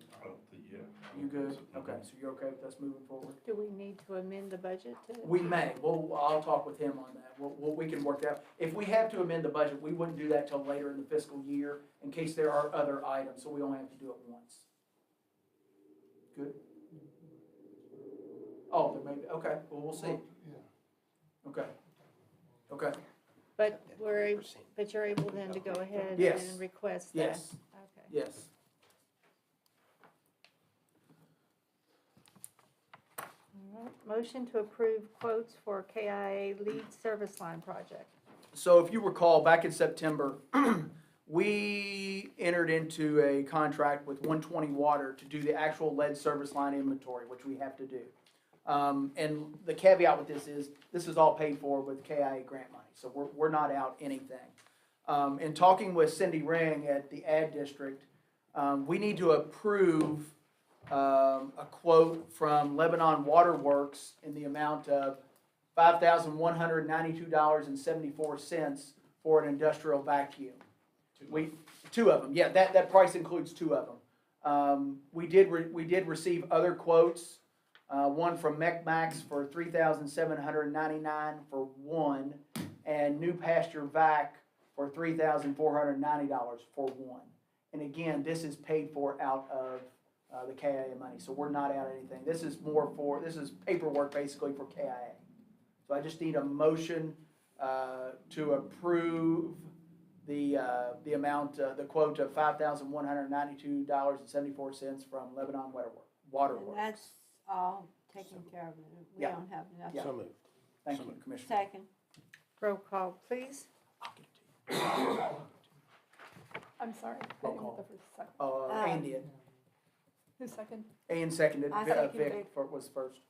Yeah. You good? Okay, so you're okay with us moving forward? Do we need to amend the budget to? We may. I'll talk with him on that. We can work that out. If we have to amend the budget, we wouldn't do that till later in the fiscal year in case there are other items, so we only have to do it once. Good? Oh, there may be, okay, well, we'll see. Okay. Okay, But but you're able then to go ahead Yes. and request that? yes, Okay. yes. All right. Motion to approve quotes for KIA lead service line project. So if you recall, back in September, we entered into a contract with 120 Water to do the actual lead service line inventory, which we have to do. And the caveat with this is all paid for with KIA grant money, so we're not out anything. In talking with Cindy Ring at the Ad District, we need to approve a quote from Lebanon Water Works in the amount of $5,192.74 for an industrial vacuum. Two of them, yeah, that price includes two of them. We did receive other quotes, one from MECMAX for $3,799 for one, and New Pasture Vac for $3,490 for one. And again, this is paid for out of the KIA money, so we're not out anything. This is paperwork basically for KIA. So I just need a motion to approve the amount, the quote of $5,192.74 from Lebanon Water And Works. that's all taken care of. We Yeah. don't have enough. Yeah. So moved. Thank you, Commissioner. Second. Roll call, please. I'll give it to you. I'm sorry. I Roll didn't call. get the first second. Ann did. Who's second? Ann seconded. I Vic seconded. was first.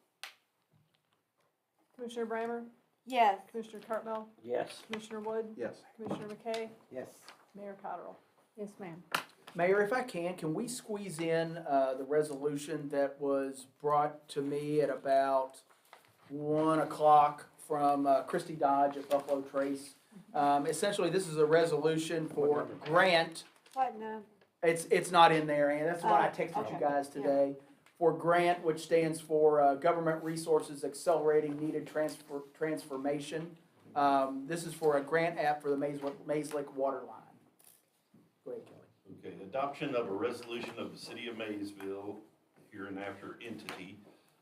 Commissioner Brammer? Yes. Commissioner Cartmel? Yes. Commissioner Wood? Yes. Commissioner McKay? Yes. Mayor Cottrell? Yes, ma'am. Mayor, if I can we squeeze in the resolution that was brought to me at about 1 o'clock from Christy Dodge at Buffalo Trace? Essentially, this is a resolution for grant. What number? It's not in there, and that's what I texted okay. you guys today. For grant, which stands for Government Resources Accelerating Needed Transformation. This is for a grant app for the Mays Lake water line. Go ahead, Kelly. Okay, adoption of a resolution of the city of Maysville, hereinafter entity,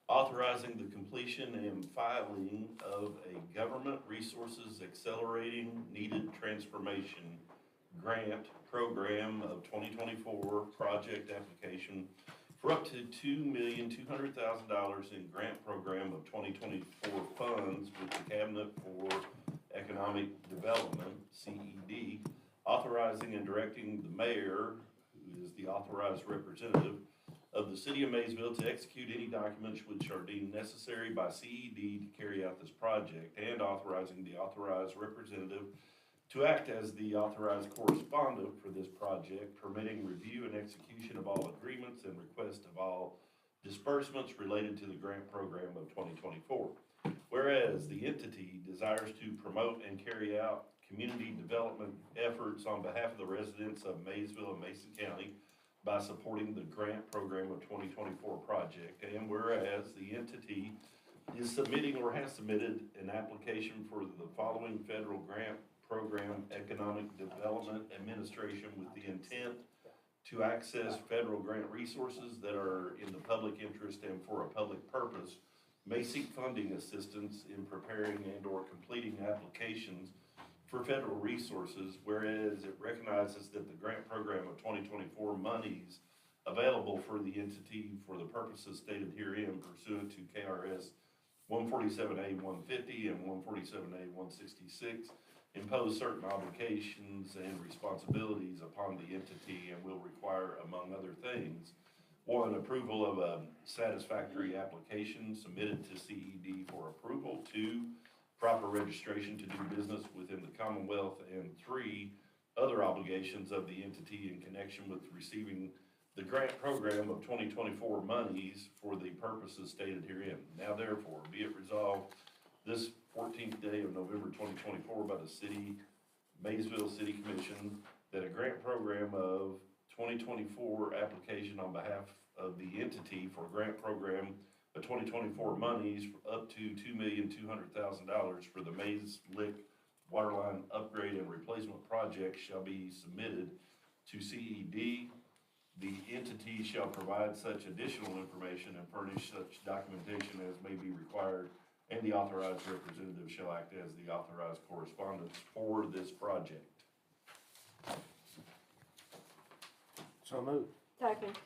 authorizing the completion and filing of a Government Resources Accelerating Needed Transformation Grant Program of 2024 project application for up to $2,200,000 in grant program of 2024 funds with the Cabinet for Economic Development, CED, authorizing and directing the mayor, who is the authorized representative of the city of Maysville, to execute any documents which are deemed necessary by CED to carry out this project, and authorizing the authorized representative to act as the authorized correspondent for this project, permitting review and execution of all agreements and request of all disbursements related to the grant program of 2024. Whereas the entity desires to promote and carry out community development efforts on behalf of the residents of Maysville and Mason County by supporting the grant program of 2024 project, and whereas the entity is submitting or has submitted an application for the following federal grant program Economic Development Administration with the intent to access federal grant resources that are in the public interest and for a public purpose, may seek funding assistance in preparing and or completing applications for federal resources, whereas it recognizes that the grant program of 2024 monies available for the entity for the purposes stated herein pursuant to KRS 147A 150 and 147A 166 impose certain obligations and responsibilities upon the entity and will require, among other things, one, approval of a satisfactory application submitted to CED for approval, two, proper registration to do business within the Commonwealth, and three, other obligations of the entity in connection with receiving the grant program of 2024 monies for the purposes stated herein. Now therefore, be it resolved this 14th day of November 2024 by the Maysville City Commission that a grant program of 2024 application on behalf of the entity for grant program of 2024 monies for up to $2,200,000 for the Mays Lick Waterline Upgrade and Replacement Project shall be submitted to CED. The entity shall provide such additional information and furnish such documentation as may be required, and the authorized representative shall act as the authorized correspondent for this project. So moved. Second.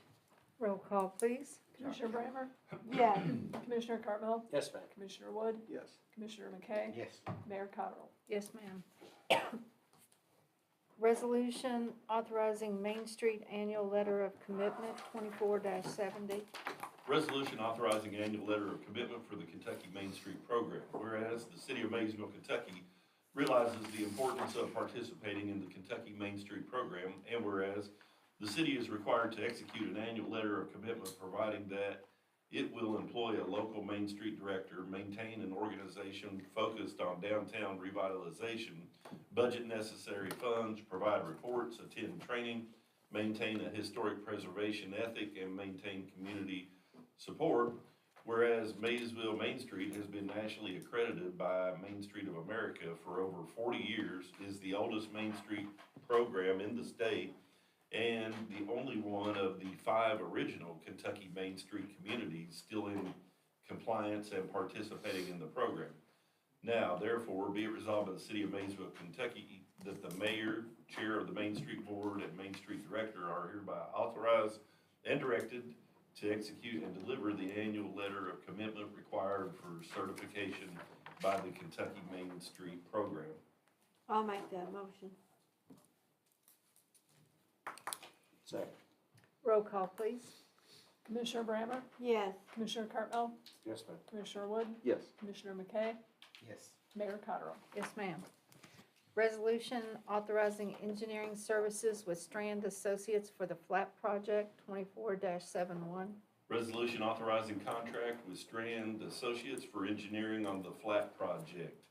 Roll call, please. Commissioner Brammer? Yes. Commissioner Cartmel? Yes, ma'am. Commissioner Wood? Yes. Commissioner McKay? Yes. Mayor Cottrell? Yes, ma'am. Resolution authorizing Main Street Annual Letter of Commitment 24-70. Resolution authorizing annual letter of commitment for the Kentucky Main Street Program. Whereas the city of Maysville, Kentucky realizes the importance of participating in the Kentucky Main Street Program, and whereas the city is required to execute an annual letter of commitment providing that it will employ a local Main Street director, maintain an organization focused on downtown revitalization, budget necessary funds, provide reports, attend training, maintain a historic preservation ethic, and maintain community support. Whereas Maysville Main Street has been nationally accredited by Main Street of America for over 40 years, is the oldest Main Street program in the state, and the only one of the 5 original Kentucky Main Street communities still in compliance and participating in the program. Now, therefore, be it resolved by the City of Maysville, Kentucky, that the mayor, chair of the Main Street Board, and Main Street Director are hereby authorized and directed to execute and deliver the annual letter of commitment required for certification by the Kentucky Main Street Program. I'll make that motion. Second. Roll call, please. Commissioner Brammer? Yes. Commissioner Cartwell? Yes, ma'am. Commissioner Wood? Yes. Commissioner McKay? Yes. Mayor Cottrell? Yes, ma'am. Resolution authorizing engineering services with Strand Associates for the FLAP project, 24-71. Resolution authorizing contract with Strand Associates for engineering on the flat project.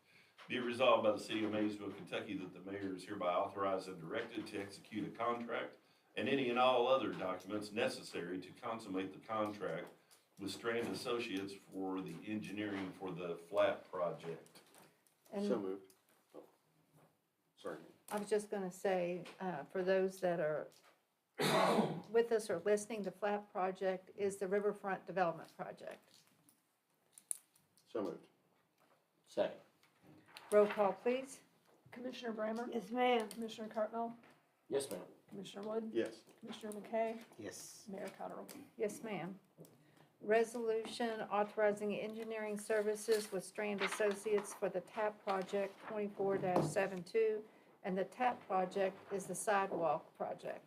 Be it resolved by the City of Maysville, Kentucky, that the mayor is hereby authorized and directed to execute a contract and any and all other documents necessary to consummate the contract with Strand Associates for the engineering for the flat project. And So moved. Oh, sorry. I was just gonna say, for those that are with us or listening, the FLAP project is the Riverfront Development Project. So moved. Second. Roll call, please. Commissioner Brammer? Yes, ma'am. Commissioner Cartwell? Yes, ma'am. Commissioner Wood? Yes. Commissioner McKay? Yes. Mayor Cottrell? Yes, ma'am. Resolution authorizing engineering services with Strand Associates for the TAP project, 24-72, and the TAP project is the sidewalk project.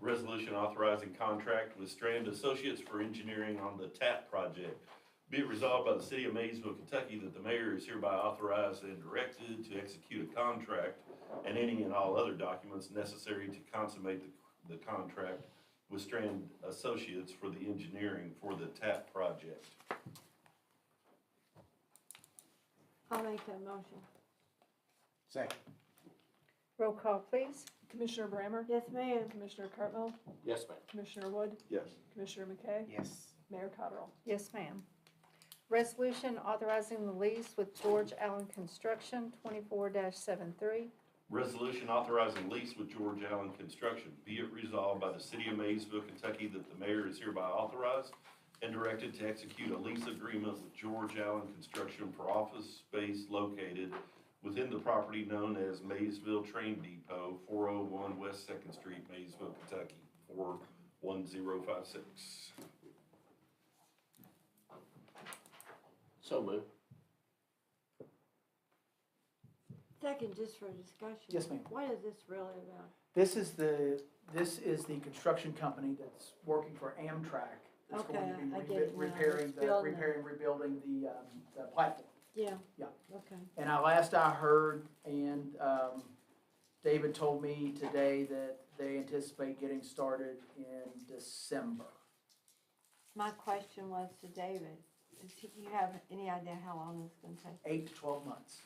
Resolution authorizing contract with Strand Associates for engineering on the TAP project. Be it resolved by the City of Maysville, Kentucky, that the mayor is hereby authorized and directed to execute a contract and any and all other documents necessary to consummate the contract with Strand Associates for the engineering for the TAP project. I'll make that motion. Second. Roll call, please. Commissioner Brammer? Yes, ma'am. Commissioner Cartwell? Yes, ma'am. Commissioner Wood? Yes. Commissioner McKay? Yes. Mayor Cottrell? Yes, ma'am. Resolution authorizing the lease with George Allen Construction, 24-73. Resolution authorizing lease with George Allen Construction. Be it resolved by the City of Maysville, Kentucky, that the mayor is hereby authorized and directed to execute a lease agreement with George Allen Construction for office space located within the property known as Maysville Train Depot, 401 West 2nd Street, Maysville, Kentucky, 41056. So moved. Second, just for discussion. Yes, ma'am. What is this really about? This is the construction company that's working for Amtrak. That's Okay, going to be I get it now. repairing It's building rebuilding the platform. Yeah. Yeah. Okay. And last I heard, and David told me today that they anticipate getting started in December. My question was to David, you have any idea how long it's gonna take? 8 to 12 months.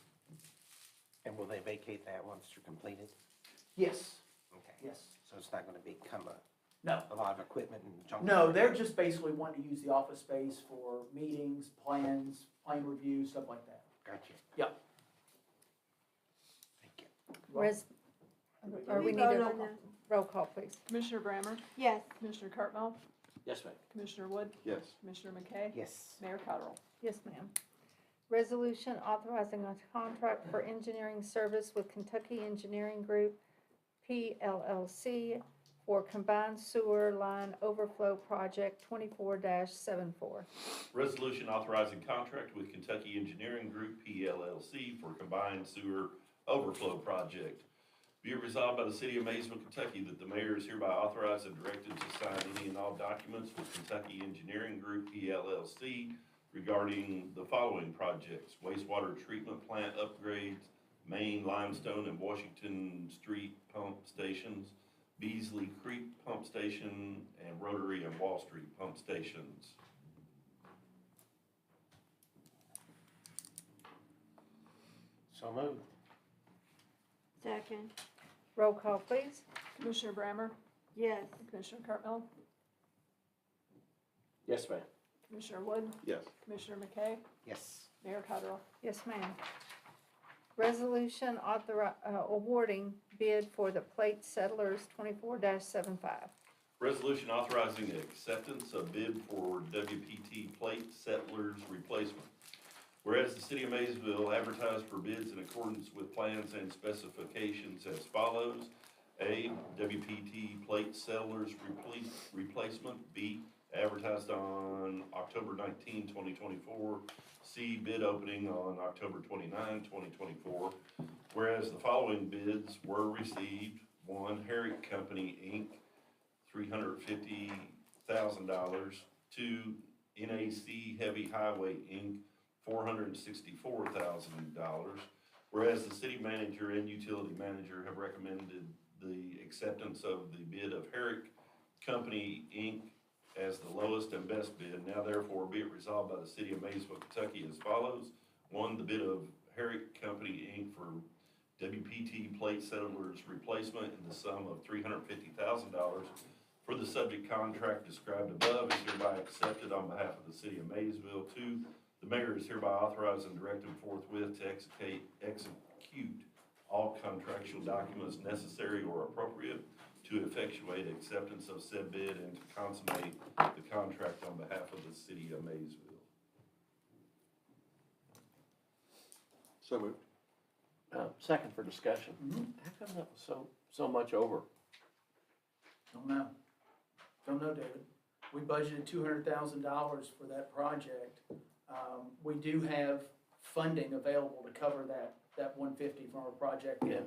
And will they vacate that once they're completed? Yes, Okay. yes. So it's not gonna become No. a lot of equipment and junk? No, they're just basically wanting to use the office space for meetings, plans, plan review, stuff like that. Gotcha. Yep. Thank you. Or we need vote a on that? roll call, please. Commissioner Brammer? Yes. Commissioner Cartwell? Yes, ma'am. Commissioner Wood? Yes. Commissioner McKay? Yes. Mayor Cottrell? Yes, ma'am. Resolution authorizing a contract for engineering service with Kentucky Engineering Group, PLLC, for combined sewer line overflow project, 24-74. Resolution authorizing contract with Kentucky Engineering Group, PLLC, for combined sewer overflow project. Be it resolved by the City of Maysville, Kentucky, that the mayor is hereby authorized and directed to sign any and all documents with Kentucky Engineering Group, PLLC, regarding the following projects: wastewater treatment plant upgrades, Main, Limestone, and Washington Street pump stations, Beasley Creek Pump Station, and Rotary and Wall Street Pump Stations. So moved. Second. Roll call, please. Commissioner Brammer? Yes. Commissioner Cartwell? Yes, ma'am. Commissioner Wood? Yes. Commissioner McKay? Yes. Mayor Cottrell? Yes, ma'am. Resolution awarding bid for the plate settlers, 24-75. Resolution authorizing acceptance of bid for WPT plate settlers replacement. Whereas the city of Maysville advertised for bids in accordance with plans and specifications as follows. A, WPT plate settlers replacement. B, advertised on October 19, 2024. C, bid opening on October 29, 2024. Whereas the following bids were received. 1, Herrick Company, Inc., $350,000. 2, NAC Heavy Highway, Inc., $464,000. Whereas the city manager and utility manager have recommended the acceptance of the bid of Herrick Company, Inc. as the lowest and best bid. Now therefore be it resolved by the city of Maysville, Kentucky as follows. 1, the bid of Herrick Company, Inc. for WPT plate settlers replacement in the sum of $350,000 for the subject contract described above is hereby accepted on behalf of the city of Maysville. 2, the mayor is hereby authorized and directed forthwith to execute all contractual documents necessary or appropriate to effectuate acceptance of said bid and to consummate the contract on behalf of the city of Maysville. So moved. Second for discussion. How come that was so much over? Don't know. Don't know, David. We budgeted $200,000 for that project. We do have funding available to cover that 150 from our project. Yeah.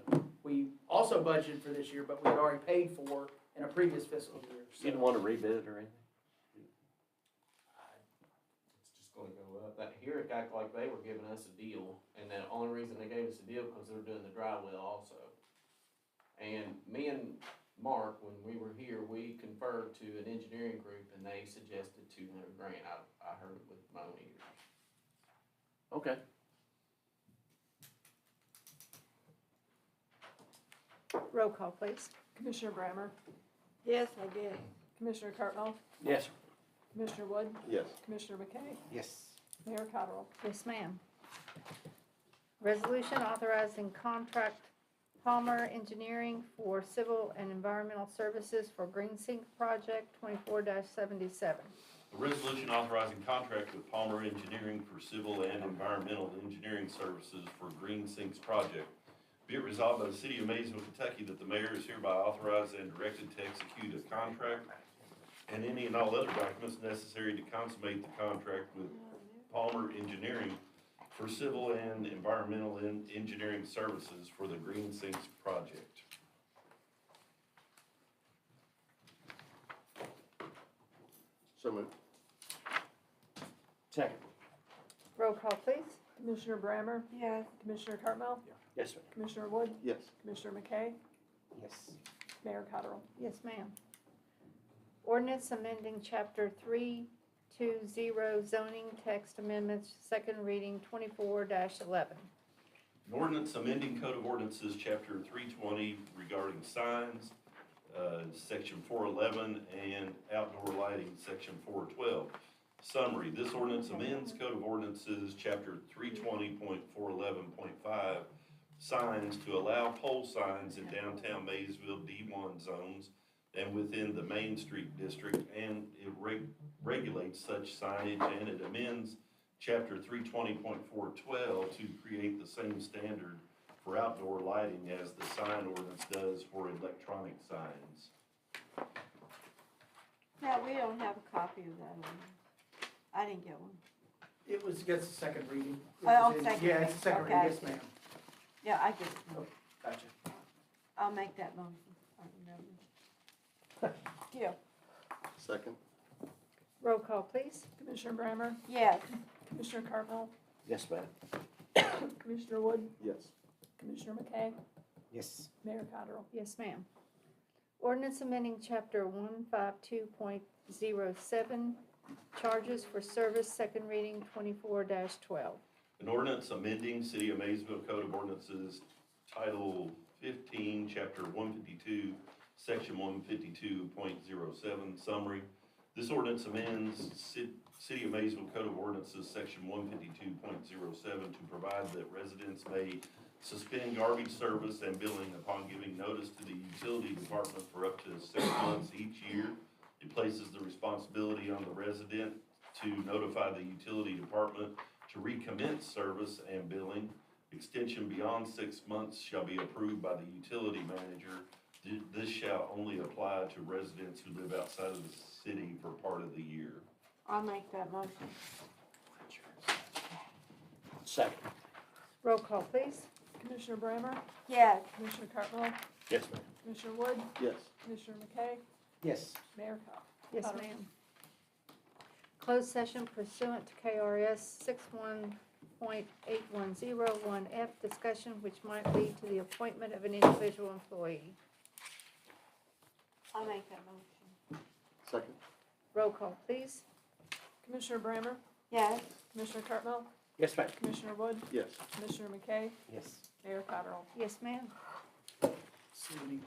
We also budgeted for this year, but we had already paid for in a previous fiscal year. So You didn't want to rebid it or anything? It's just gonna go up. That Herrick act like they were giving us a deal, and the only reason they gave us a deal because they were doing the dry well also. And me and Mark, when we were here, we conferred to an engineering group, and they suggested $200,000. I heard it with my own ears. Okay. Roll call, please. Commissioner Brammer? Yes, I did. Commissioner Cartwell? Yes, sir. Commissioner Wood? Yes. Commissioner McKay? Yes. Mayor Cottrell? Yes, ma'am. Resolution authorizing contract Palmer Engineering for civil and environmental services for Green Sink Project 24-77. A resolution authorizing contract with Palmer Engineering for civil and environmental engineering services for Green Sinks Project. Be it resolved by the city of Maysville, Kentucky, that the mayor is hereby authorized and directed to execute a contract and any and all other documents necessary to consummate the contract with Palmer Engineering for civil and environmental engineering services for the Green Sinks Project. So moved. Second. Roll call, please. Commissioner Brammer? Yes. Commissioner Cartwell? Yes, sir. Commissioner Wood? Yes. Commissioner McKay? Yes. Mayor Cottrell? Yes, ma'am. Ordinance amending Chapter 320 zoning text amendments, second reading 24-11. An ordinance amending Code of Ordinances, Chapter 320 regarding signs, Section 411, and outdoor lighting, Section 412. Summary, this ordinance amends Code of Ordinances, Chapter 320.411.5, signs to allow pole signs in downtown Maysville D1 zones and within the Main Street District, and it regulates such signage, and it amends Chapter 320.412 to create the same standard for outdoor lighting as the sign ordinance does for electronic signs. Yeah, we don't have a copy of that one. I didn't get one. it gets a second reading. It Oh, was in- second Yeah, it's a reading. second Okay, reading, I yes, see. ma'am. Yeah, I get it. Gotcha. I'll make that motion. I remember. Yeah. Second. Roll call, please. Commissioner Brammer? Yes. Commissioner Cartwell? Yes, ma'am. Commissioner Wood? Yes. Commissioner McKay? Yes. Mayor Cottrell? Yes, ma'am. Ordinance amending Chapter 152.07, charges for service, second reading 24-12. An ordinance amending City of Maysville Code of Ordinances, Title 15, Chapter 152, Section 152.07, summary. This ordinance amends City of Maysville Code of Ordinances, Section 152.07, to provide that residents may suspend garbage service and billing upon giving notice to the utility department for up to 6 months each year. It places the responsibility on the resident to notify the utility department to recommence service and billing. Extension beyond 6 months shall be approved by the utility manager. This shall only apply to residents who live outside of the city for part of the year. I'll make that motion. Second. Roll call, please. Commissioner Brammer? Yes. Commissioner Cartwell? Yes, ma'am. Commissioner Wood? Yes. Commissioner McKay? Yes. Mayor Cobb? Yes, Potter. ma'am. Closed session pursuant to KRS 61.810(1)F, discussion which might lead to the appointment of an individual employee. I'll make that motion. Second? Roll call, please. Commissioner Brammer? Yes. Commissioner Cartwell? Yes, ma'am. Commissioner Wood? Yes. Commissioner McKay? Yes. Mayor Cotter. Yes, ma'am. City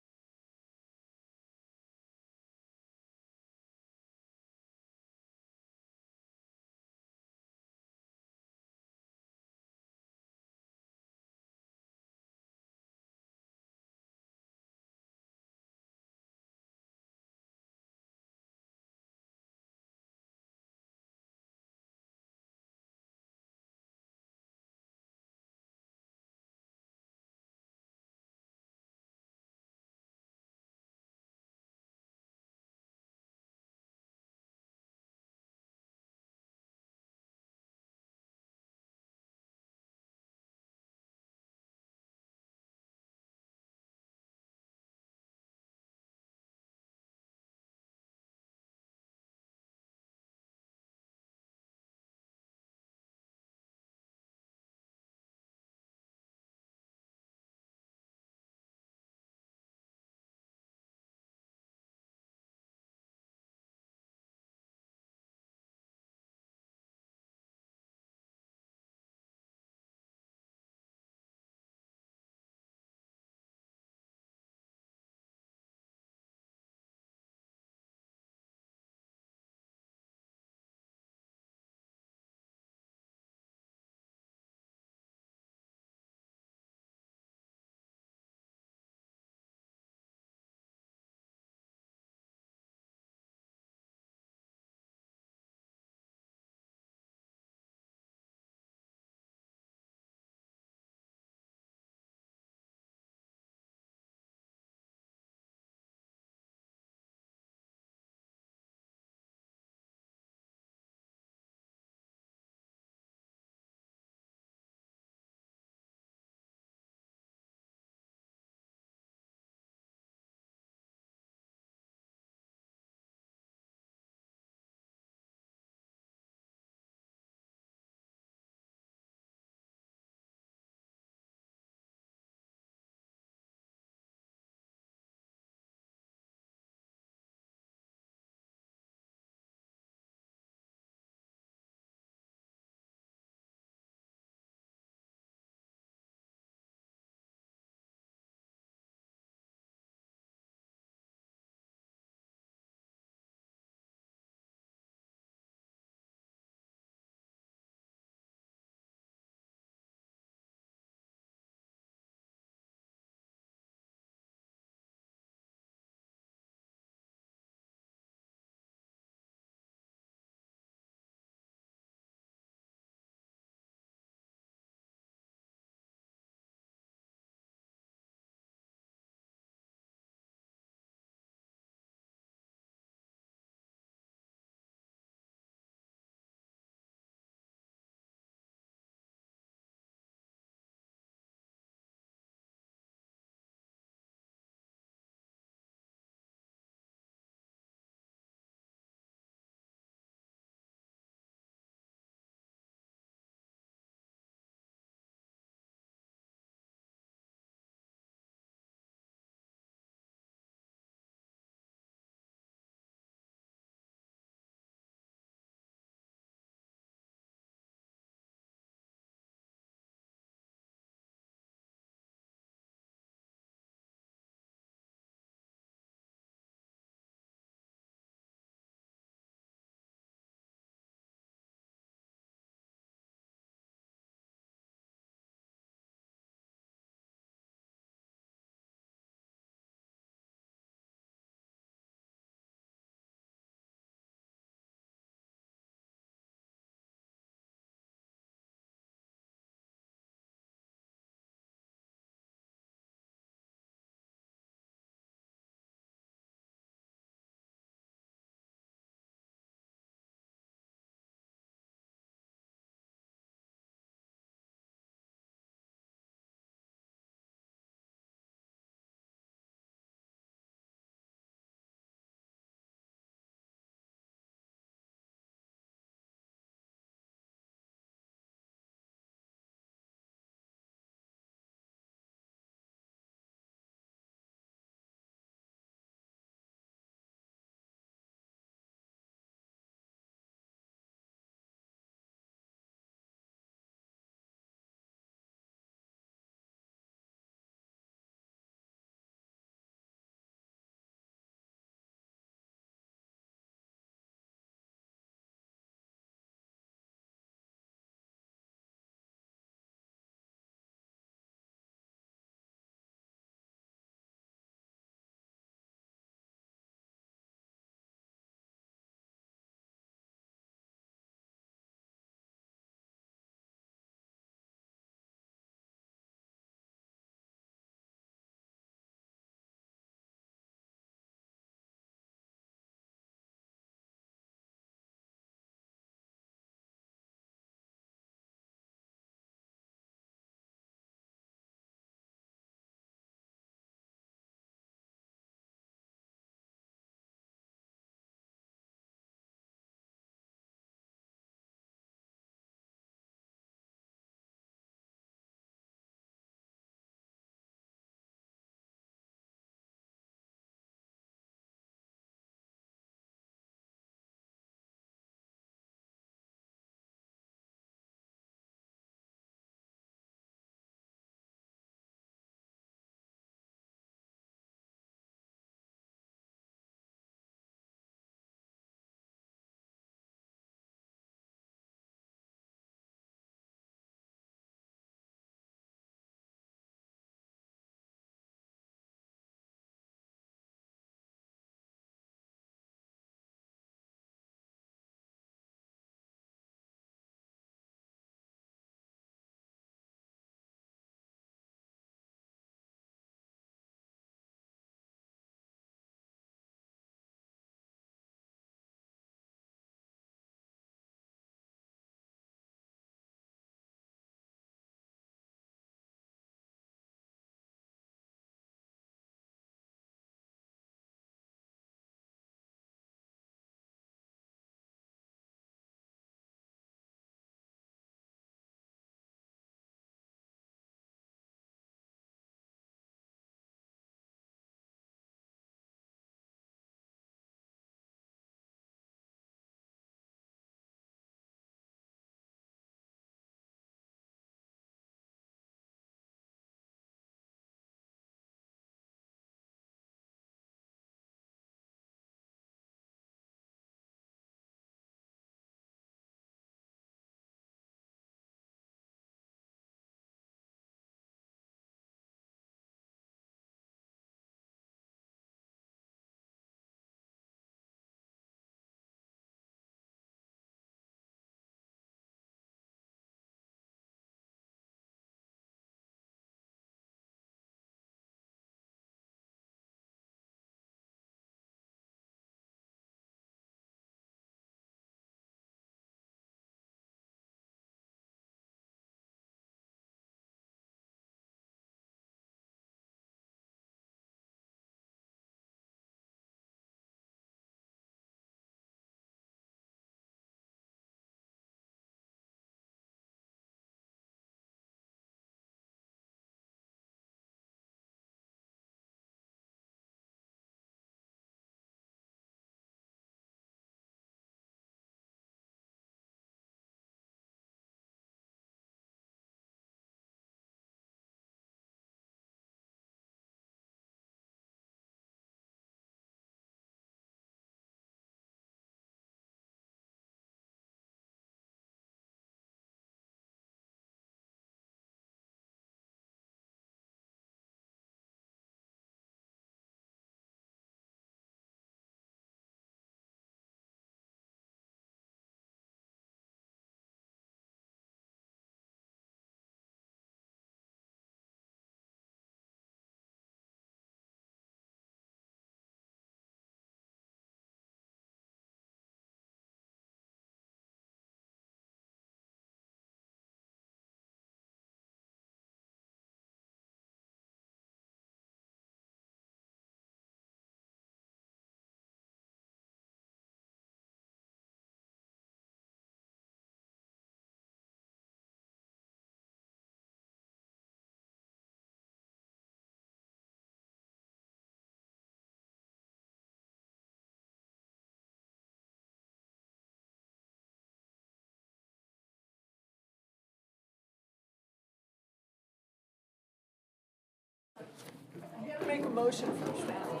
motion first now.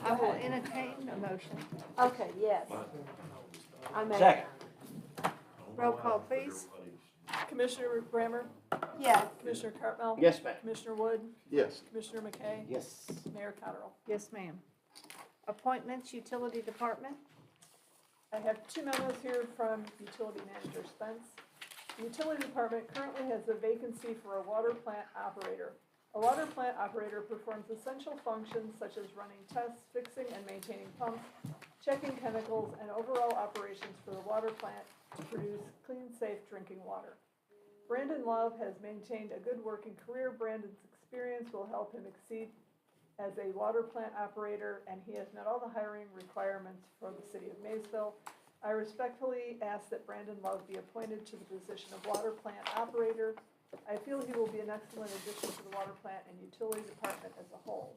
I will entertain a motion. Okay, yes. I make. Second. Roll call, please. Commissioner Brammer? Yes. Commissioner Cartwell? Yes, ma'am. Commissioner Wood? Yes. Commissioner McKay? Yes. Mayor Cottrell? Yes, ma'am. Appointments, Utility Department. I have 2 memos here from Utility Manager Spence. The Utility Department currently has a vacancy for a water plant operator. A water plant operator performs essential functions such as running tests, fixing and maintaining pumps, checking chemicals, and overall operations for the water plant to produce clean, safe drinking water. Brandon Love has maintained a good working career. Brandon's experience will help him exceed as a water plant operator, and he has met all the hiring requirements for the city of Maysville. I respectfully ask that Brandon Love be appointed to the position of water plant operator. I feel he will be an excellent addition to the water plant and utility department as a whole.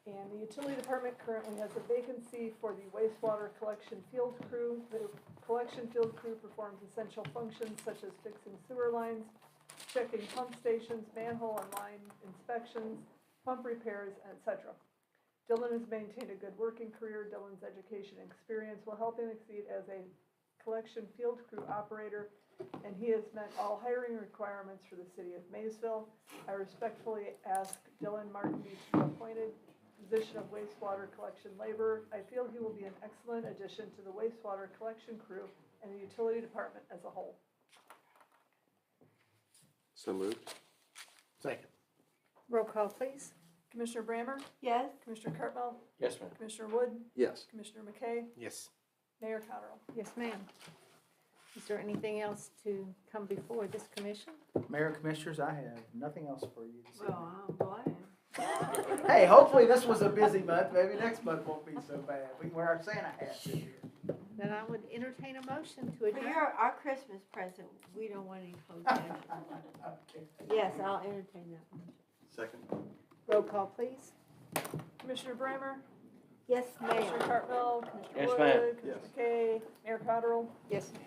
And the utility department currently has a vacancy for the wastewater collection field crew. The collection field crew performs essential functions such as fixing sewer lines, checking pump stations, manhole and line inspections, pump repairs, etc. Dylan has maintained a good working career. Dylan's education and experience will help him exceed as a collection field crew operator, and he has met all hiring requirements for the city of Maysville. I respectfully ask Dylan Martinby to be appointed position of wastewater collection laborer. I feel he will be an excellent addition to the wastewater collection crew and the utility department as a whole. So moved. Second. Roll call, please. Commissioner Brammer? Yes. Commissioner Cartwell? Yes, ma'am. Commissioner Wood? Yes. Commissioner McKay? Yes. Mayor Cottrell? Yes, ma'am. Is there anything else to come before this commission? Mayor, Commissioners, I have nothing else for you this evening. Well, I'm glad. Hey, hopefully this was a busy month, maybe next month won't be so bad. We can wear our Santa hats this year. Then I would entertain a motion to For adjourn. our Christmas present, we don't want any closed session. Okay. Yes, I'll entertain that one. Second. Roll call, please. Commissioner Brammer? Yes, Commissioner ma'am. Cartwell? Commissioner Yes, Wood? ma'am. Commissioner McKay? Mayor Cottrell? Yes, ma'am.